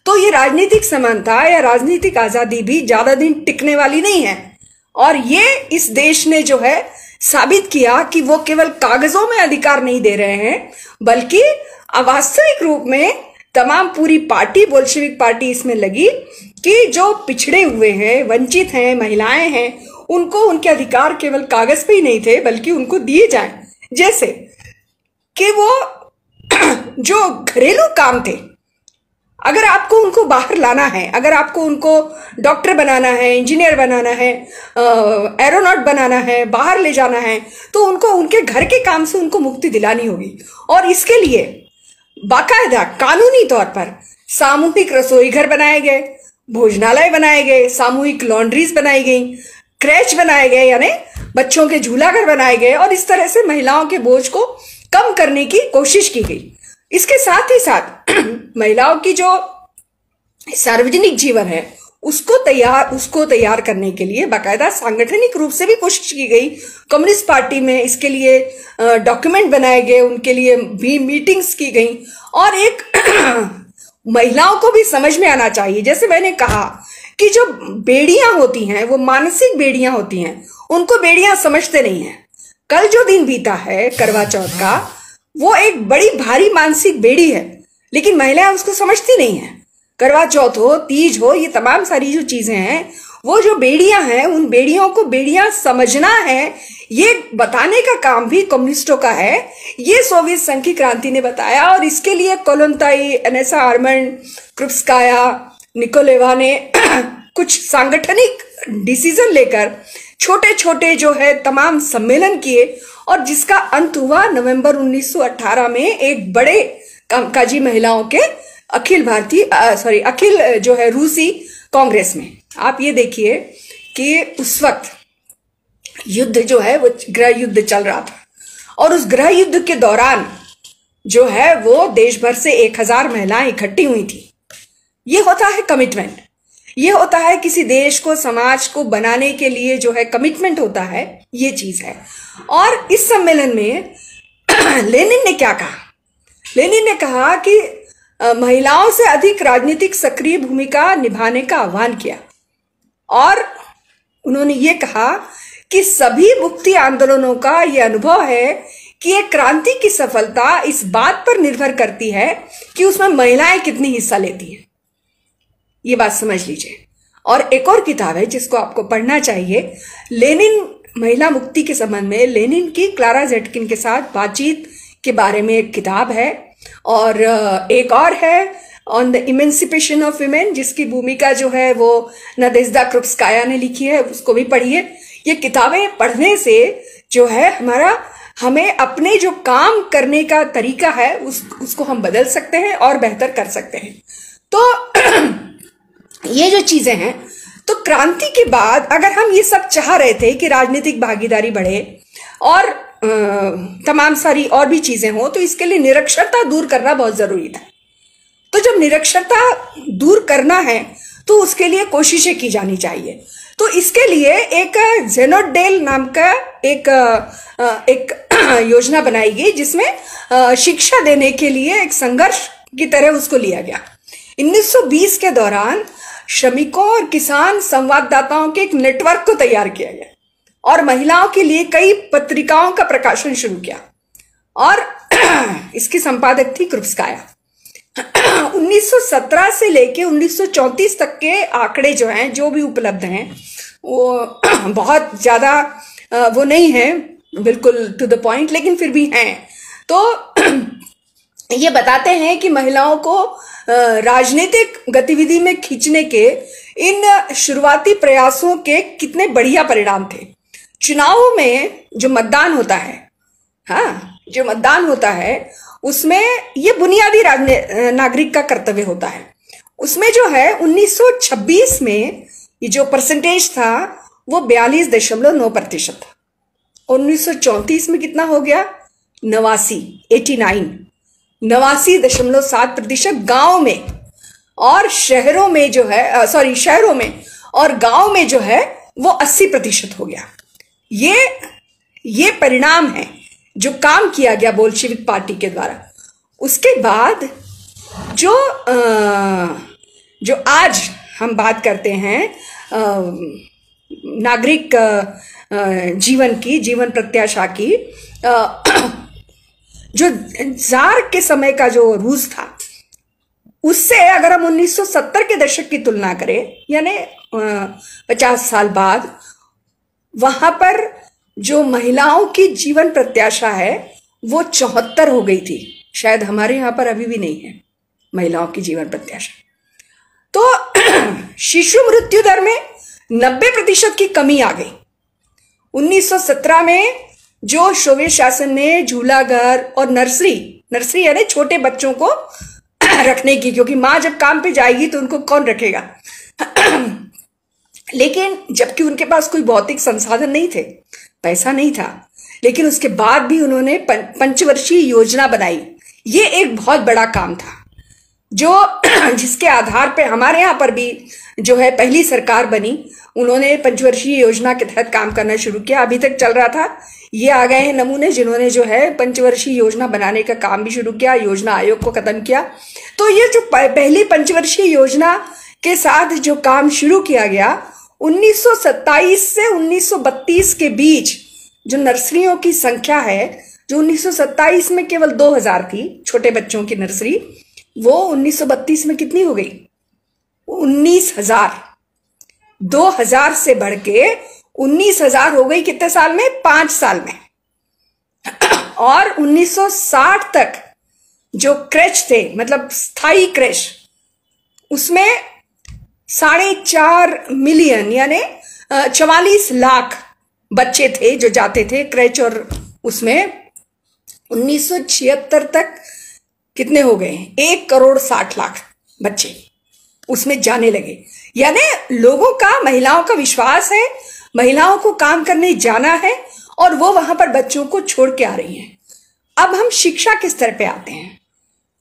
तो ये राजनीतिक समानता या राजनीतिक आजादी भी ज्यादा दिन टिकने वाली नहीं है। और ये इस देश ने जो है साबित किया कि वो केवल कागजों में अधिकार नहीं दे रहे हैं, बल्कि वास्तविक रूप में तमाम पूरी पार्टी, बोल्शेविक पार्टी इसमें लगी कि जो पिछड़े हुए हैं, वंचित हैं, महिलाएं हैं, उनको उनके अधिकार केवल कागज पे ही नहीं थे बल्कि उनको दिए जाएं। जैसे कि वो जो घरेलू काम थे, अगर आपको उनको बाहर लाना है, अगर आपको उनको डॉक्टर बनाना है, इंजीनियर बनाना है, एरोनॉट बनाना है, बाहर ले जाना है, तो उनको उनके घर के काम से उनको मुक्ति दिलानी होगी। और इसके लिए बाकायदा कानूनी तौर पर सामूहिक रसोई घर बनाए गए, भोजनालय बनाए गए, सामूहिक लॉन्ड्रीज बनाई गई, क्रैच बनाए गए, यानी बच्चों के झूला घर बनाए गए। और इस तरह से महिलाओं के बोझ को कम करने की कोशिश की गई। इसके साथ ही साथ महिलाओं की जो सार्वजनिक जीवन है उसको तैयार करने के लिए बाकायदा सांगठनिक रूप से भी कोशिश की गई। कम्युनिस्ट पार्टी में इसके लिए डॉक्यूमेंट बनाए गए, उनके लिए भी मीटिंग्स की गई। और एक महिलाओं को भी समझ में आना चाहिए, जैसे मैंने कहा कि जो बेड़ियां होती हैं वो मानसिक बेड़ियां होती हैं, उनको बेड़ियां समझते नहीं हैं। कल जो दिन बीता है करवा चौथ का, वो एक बड़ी भारी मानसिक बेड़ी है, लेकिन महिलाएं उसको समझती नहीं है। करवा चौथ हो, तीज हो, ये तमाम सारी जो चीजें हैं वो जो बेड़ियां हैं, उन बेड़ियों को बेड़ियां समझना है, ये बताने का काम भी कम्युनिस्टों का है। ये सोवियत संघ की क्रांति ने बताया, और इसके लिए कोलोंताई, एनेसा आर्मंड, कृप्स्काया, निकोलेवा ने कुछ सांगठनिक डिसीजन लेकर छोटे छोटे जो है तमाम सम्मेलन किए, और जिसका अंत हुआ नवंबर 1918 में एक बड़े कामकाजी महिलाओं के अखिल जो है रूसी कांग्रेस में। आप ये देखिए कि उस वक्त युद्ध जो है वो गृह युद्ध चल रहा था, और उस गृह युद्ध के दौरान जो है वो देश भर से 1000 महिलाएं इकट्ठी हुई थी। ये होता है कमिटमेंट, ये होता है किसी देश को, समाज को बनाने के लिए जो है कमिटमेंट होता है, ये चीज है। और इस सम्मेलन में लेनिन ने क्या कहा? लेनिन ने कहा कि महिलाओं से अधिक राजनीतिक सक्रिय भूमिका निभाने का आह्वान किया, और उन्होंने ये कहा कि सभी मुक्ति आंदोलनों का यह अनुभव है कि एक क्रांति की सफलता इस बात पर निर्भर करती है कि उसमें महिलाएं कितनी हिस्सा लेती हैं। ये बात समझ लीजिए। और एक और किताब है जिसको आपको पढ़ना चाहिए, लेनिन महिला मुक्ति के संबंध में लेनिन की क्लारा जेटकिन के साथ बातचीत के बारे में एक किताब है, और एक और है on the emancipation of women, जिसकी भूमिका जो है वो नादेज्दा कृप्स्काया ने लिखी है, उसको भी पढ़िए। ये किताबें पढ़ने से जो है हमें अपने जो काम करने का तरीका है उसको हम बदल सकते हैं और बेहतर कर सकते हैं। तो ये जो चीजें हैं, तो क्रांति के बाद अगर हम ये सब चाह रहे थे कि राजनीतिक भागीदारी बढ़े और तमाम सारी और भी चीजें हो, तो इसके लिए निरक्षरता दूर करना बहुत जरूरी था। तो जब निरक्षरता दूर करना है तो उसके लिए कोशिशें की जानी चाहिए। तो इसके लिए एक जेनोडेल नाम का एक योजना बनाई गई, जिसमें शिक्षा देने के लिए एक संघर्ष की तरह उसको लिया गया। 1920 के दौरान श्रमिकों और किसान संवाददाताओं के एक नेटवर्क को तैयार किया गया, और महिलाओं के लिए कई पत्रिकाओं का प्रकाशन शुरू किया, और इसकी संपादक थी कृप्स्काया। 1917 से लेके 1934 तक के आंकड़े जो हैं, जो भी उपलब्ध हैं, वो बहुत ज्यादा वो नहीं है बिल्कुल टू द पॉइंट, लेकिन फिर भी हैं। तो ये बताते हैं कि महिलाओं को राजनीतिक गतिविधि में खींचने के इन शुरुआती प्रयासों के कितने बढ़िया परिणाम थे। चुनावों में जो मतदान होता है, हाँ, जो मतदान होता है उसमें ये बुनियादी नागरिक का कर्तव्य होता है। उसमें जो है 1926 में ये जो परसेंटेज था वो 42.9% था, और 1934 में कितना हो गया? 89.7% गांव में, और शहरों में जो है शहरों में और गांव में जो है वो 80% हो गया। ये परिणाम है जो काम किया गया बोल्शेविक पार्टी के द्वारा। उसके बाद जो आज हम बात करते हैं नागरिक जीवन प्रत्याशा की, जो जार के समय का जो रूस था, उससे अगर हम 1970 के दशक की तुलना करें, यानी 50 साल बाद, वहां पर जो महिलाओं की जीवन प्रत्याशा है वो 74 हो गई थी। शायद हमारे यहां पर अभी भी नहीं है महिलाओं की जीवन प्रत्याशा। तो शिशु मृत्यु दर में 90% की कमी आ गई। 1917 में जो सोवियत शासन ने झूला घर और नर्सरी यानी छोटे बच्चों को रखने की, क्योंकि माँ जब काम पे जाएगी तो उनको कौन रखेगा लेकिन जबकि उनके पास कोई भौतिक संसाधन नहीं थे, पैसा नहीं था, लेकिन उसके बाद भी उन्होंने पंचवर्षीय योजना बनाई। ये एक बहुत बड़ा काम था, जिसके आधार पे हमारे यहाँ पर भी जो है पहली सरकार बनी। उन्होंने पंचवर्षीय योजना के तहत काम करना शुरू किया, अभी तक चल रहा था। ये आ गए हैं नमूने जिन्होंने जो है पंचवर्षीय योजना बनाने का काम भी शुरू किया, योजना आयोग को खत्म किया। तो ये जो पहली पंचवर्षीय योजना के साथ जो काम शुरू किया गया, 1927 से 1932 के बीच जो नर्सरियों की संख्या है, जो 1927 में केवल 2000 थी छोटे बच्चों की नर्सरी, वो 1932 में कितनी हो गई? 19,000। 2000 से बढ़ के 19,000 हो गई कितने साल में? 5 साल में। और 1960 तक जो क्रेच थे, मतलब स्थायी क्रेच, उसमें 4.5 मिलियन यानी 44 लाख बच्चे थे जो जाते थे क्रेच। और उसमें 1976 तक कितने हो गए? 1,60,00,000 बच्चे उसमें जाने लगे। यानी लोगों का, महिलाओं का विश्वास है, महिलाओं को काम करने जाना है और वो वहां पर बच्चों को छोड़ के आ रही हैं। अब हम शिक्षा के स्तर पे आते हैं।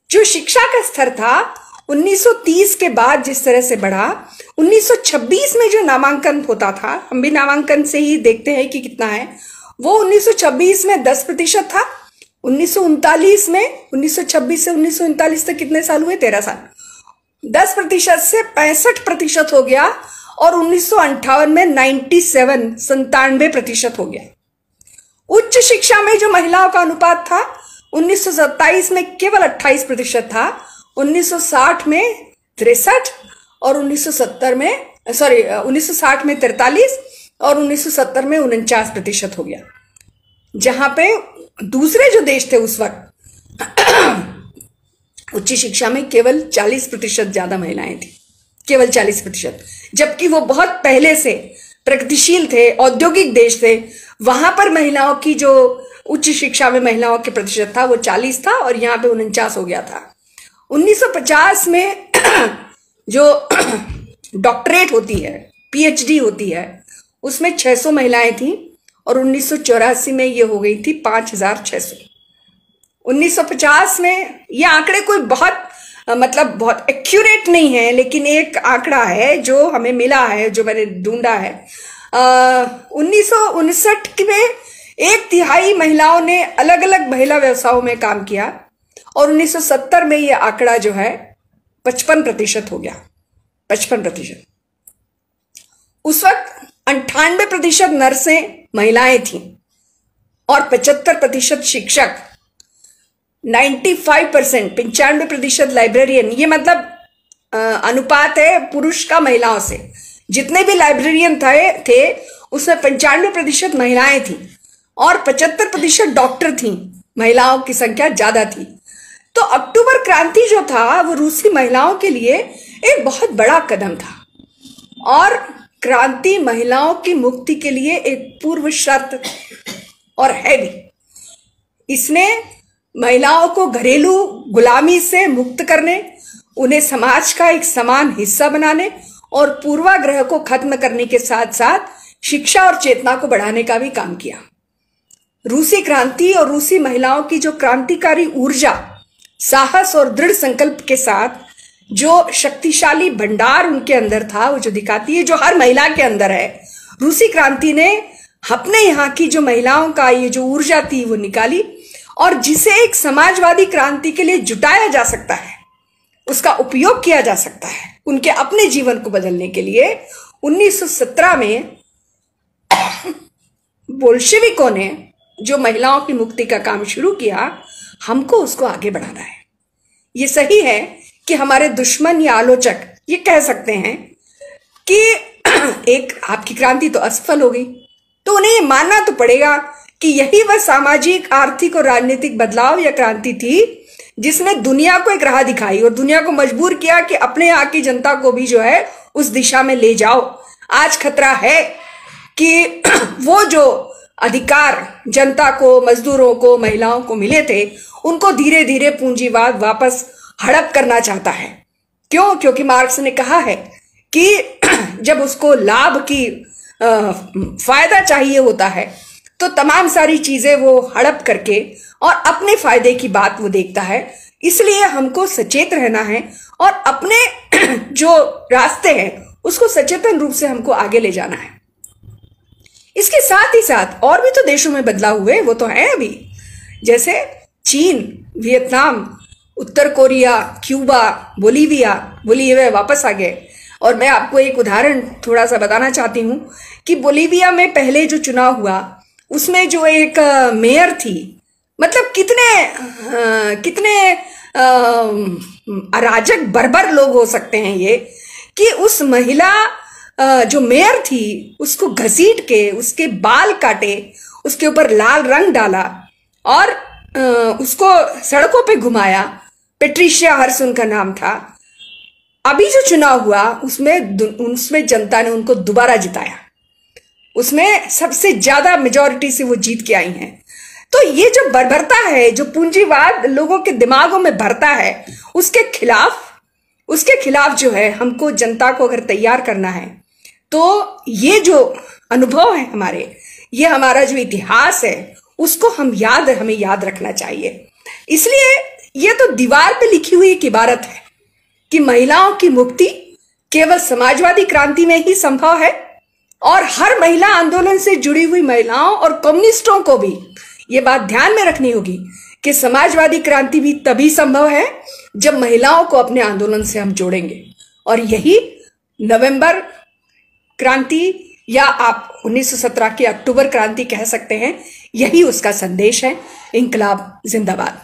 जो शिक्षा का स्तर था 1930 के बाद जिस तरह से बढ़ा, 1926 में जो नामांकन होता था, हम भी नामांकन से ही देखते हैं कि कितना है, वो 1926 में 10% था। 1939 में, 1926 से 1939 तक कितने साल हुए? 13 साल। 10% से 65% हो गया और 1958 में 97% हो गया। उच्च शिक्षा में जो महिलाओं का अनुपात था 1927 में केवल 28% था, 1960 में 63 और 1960 में 43 और 1970 में 49% हो गया। जहां पे दूसरे जो देश थे उस वक्त उच्च शिक्षा में केवल 40% ज्यादा महिलाएं थी, केवल 40%, जबकि वो बहुत पहले से प्रगतिशील थे, औद्योगिक देश थे। वहां पर महिलाओं की जो उच्च शिक्षा में महिलाओं के प्रतिशत था वो 40 था और यहाँ पे 49 हो गया था। 1950 में जो डॉक्टरेट होती है, पीएचडी होती है, उसमें 600 महिलाएं थी और 1984 में ये हो गई थी 5,600। 1950 में, ये आंकड़े कोई बहुत बहुत एक्यूरेट नहीं है, लेकिन एक आंकड़ा है जो हमें मिला है, जो मैंने ढूंढा है। 1959 में 1/3 महिलाओं ने अलग अलग महिला व्यवसायों में काम किया और 1970 में यह आंकड़ा जो है 55% हो गया। 55%। उस वक्त 98% नर्सें महिलाएं थीं और 75% शिक्षक, 95% लाइब्रेरियन। ये मतलब अनुपात है पुरुष का महिलाओं से। जितने भी लाइब्रेरियन थे उसमें 95% महिलाएं थी और 75% डॉक्टर थी। महिलाओं की संख्या ज्यादा थी। तो अक्टूबर क्रांति जो था वो रूसी महिलाओं के लिए एक बहुत बड़ा कदम था और क्रांति महिलाओं की मुक्ति के लिए एक पूर्व शर्त और है भी। इसने महिलाओं को घरेलू गुलामी से मुक्त करने, उन्हें समाज का एक समान हिस्सा बनाने और पूर्वाग्रह को खत्म करने के साथ साथ शिक्षा और चेतना को बढ़ाने का भी काम किया। रूसी क्रांति और रूसी महिलाओं की जो क्रांतिकारी ऊर्जा, साहस और दृढ़ संकल्प के साथ जो शक्तिशाली भंडार उनके अंदर था, वो जो दिखाती है, जो हर महिला के अंदर है। रूसी क्रांति ने अपने यहाँ की जो महिलाओं का ये जो ऊर्जा थी वो निकाली और जिसे एक समाजवादी क्रांति के लिए जुटाया जा सकता है, उसका उपयोग किया जा सकता है उनके अपने जीवन को बदलने के लिए। 1917 में बोल्शेविकों ने जो महिलाओं की मुक्ति का काम शुरू किया, हमको उसको आगे बढ़ाना है। ये सही है कि हमारे दुश्मन या आलोचक ये कह सकते हैं कि एक आपकी क्रांति तो असफल हो गई, तो उन्हें ये मानना तो पड़ेगा कि यही वह सामाजिक, आर्थिक और राजनीतिक बदलाव या क्रांति थी जिसने दुनिया को एक राह दिखाई और दुनिया को मजबूर किया कि अपने यहाँ की जनता को भी जो है उस दिशा में ले जाओ। आज खतरा है कि वो जो अधिकार जनता को, मजदूरों को, महिलाओं को मिले थे, उनको धीरे धीरे पूंजीवाद वापस हड़प करना चाहता है। क्यों? क्योंकि मार्क्स ने कहा है कि जब उसको लाभ की फायदा चाहिए होता है तो तमाम सारी चीजें वो हड़प करके और अपने फायदे की बात वो देखता है। इसलिए हमको सचेत रहना है और अपने जो रास्ते हैं उसको सचेतन रूप से हमको आगे ले जाना है। इसके साथ ही साथ और भी तो देशों में बदलाव हुए, वो तो है अभी, जैसे चीन, वियतनाम, उत्तर कोरिया, क्यूबा, बोलीविया वापस आ गए। और मैं आपको एक उदाहरण थोड़ा सा बताना चाहती हूँ कि बोलीविया में पहले जो चुनाव हुआ उसमें जो एक मेयर थी, मतलब कितने अराजक बर्बर लोग हो सकते हैं ये, कि उस महिला जो मेयर थी उसको घसीट के उसके बाल काटे, उसके ऊपर लाल रंग डाला और उसको सड़कों पे घुमाया। पेट्रिशिया हर्स उनका नाम था। अभी जो चुनाव हुआ उसमें जनता ने उनको दोबारा जिताया, उसमें सबसे ज्यादा मेजॉरिटी से वो जीत के आई हैं। तो ये जो बर्बरता है, जो पूंजीवाद लोगों के दिमागों में भरता है, उसके खिलाफ जो है हमको जनता को अगर तैयार करना है तो ये जो अनुभव है हमारे, ये हमारा जो इतिहास है उसको हमें याद रखना चाहिए। इसलिए ये तो दीवार पे लिखी हुई एक इबारत है कि महिलाओं की मुक्ति केवल समाजवादी क्रांति में ही संभव है, और हर महिला आंदोलन से जुड़ी हुई महिलाओं और कम्युनिस्टों को भी ये बात ध्यान में रखनी होगी कि समाजवादी क्रांति भी तभी संभव है जब महिलाओं को अपने आंदोलन से हम जोड़ेंगे। और यही नवंबर क्रांति या आप 1917 की अक्टूबर क्रांति कह सकते हैं, यही उसका संदेश है। इंकलाब जिंदाबाद।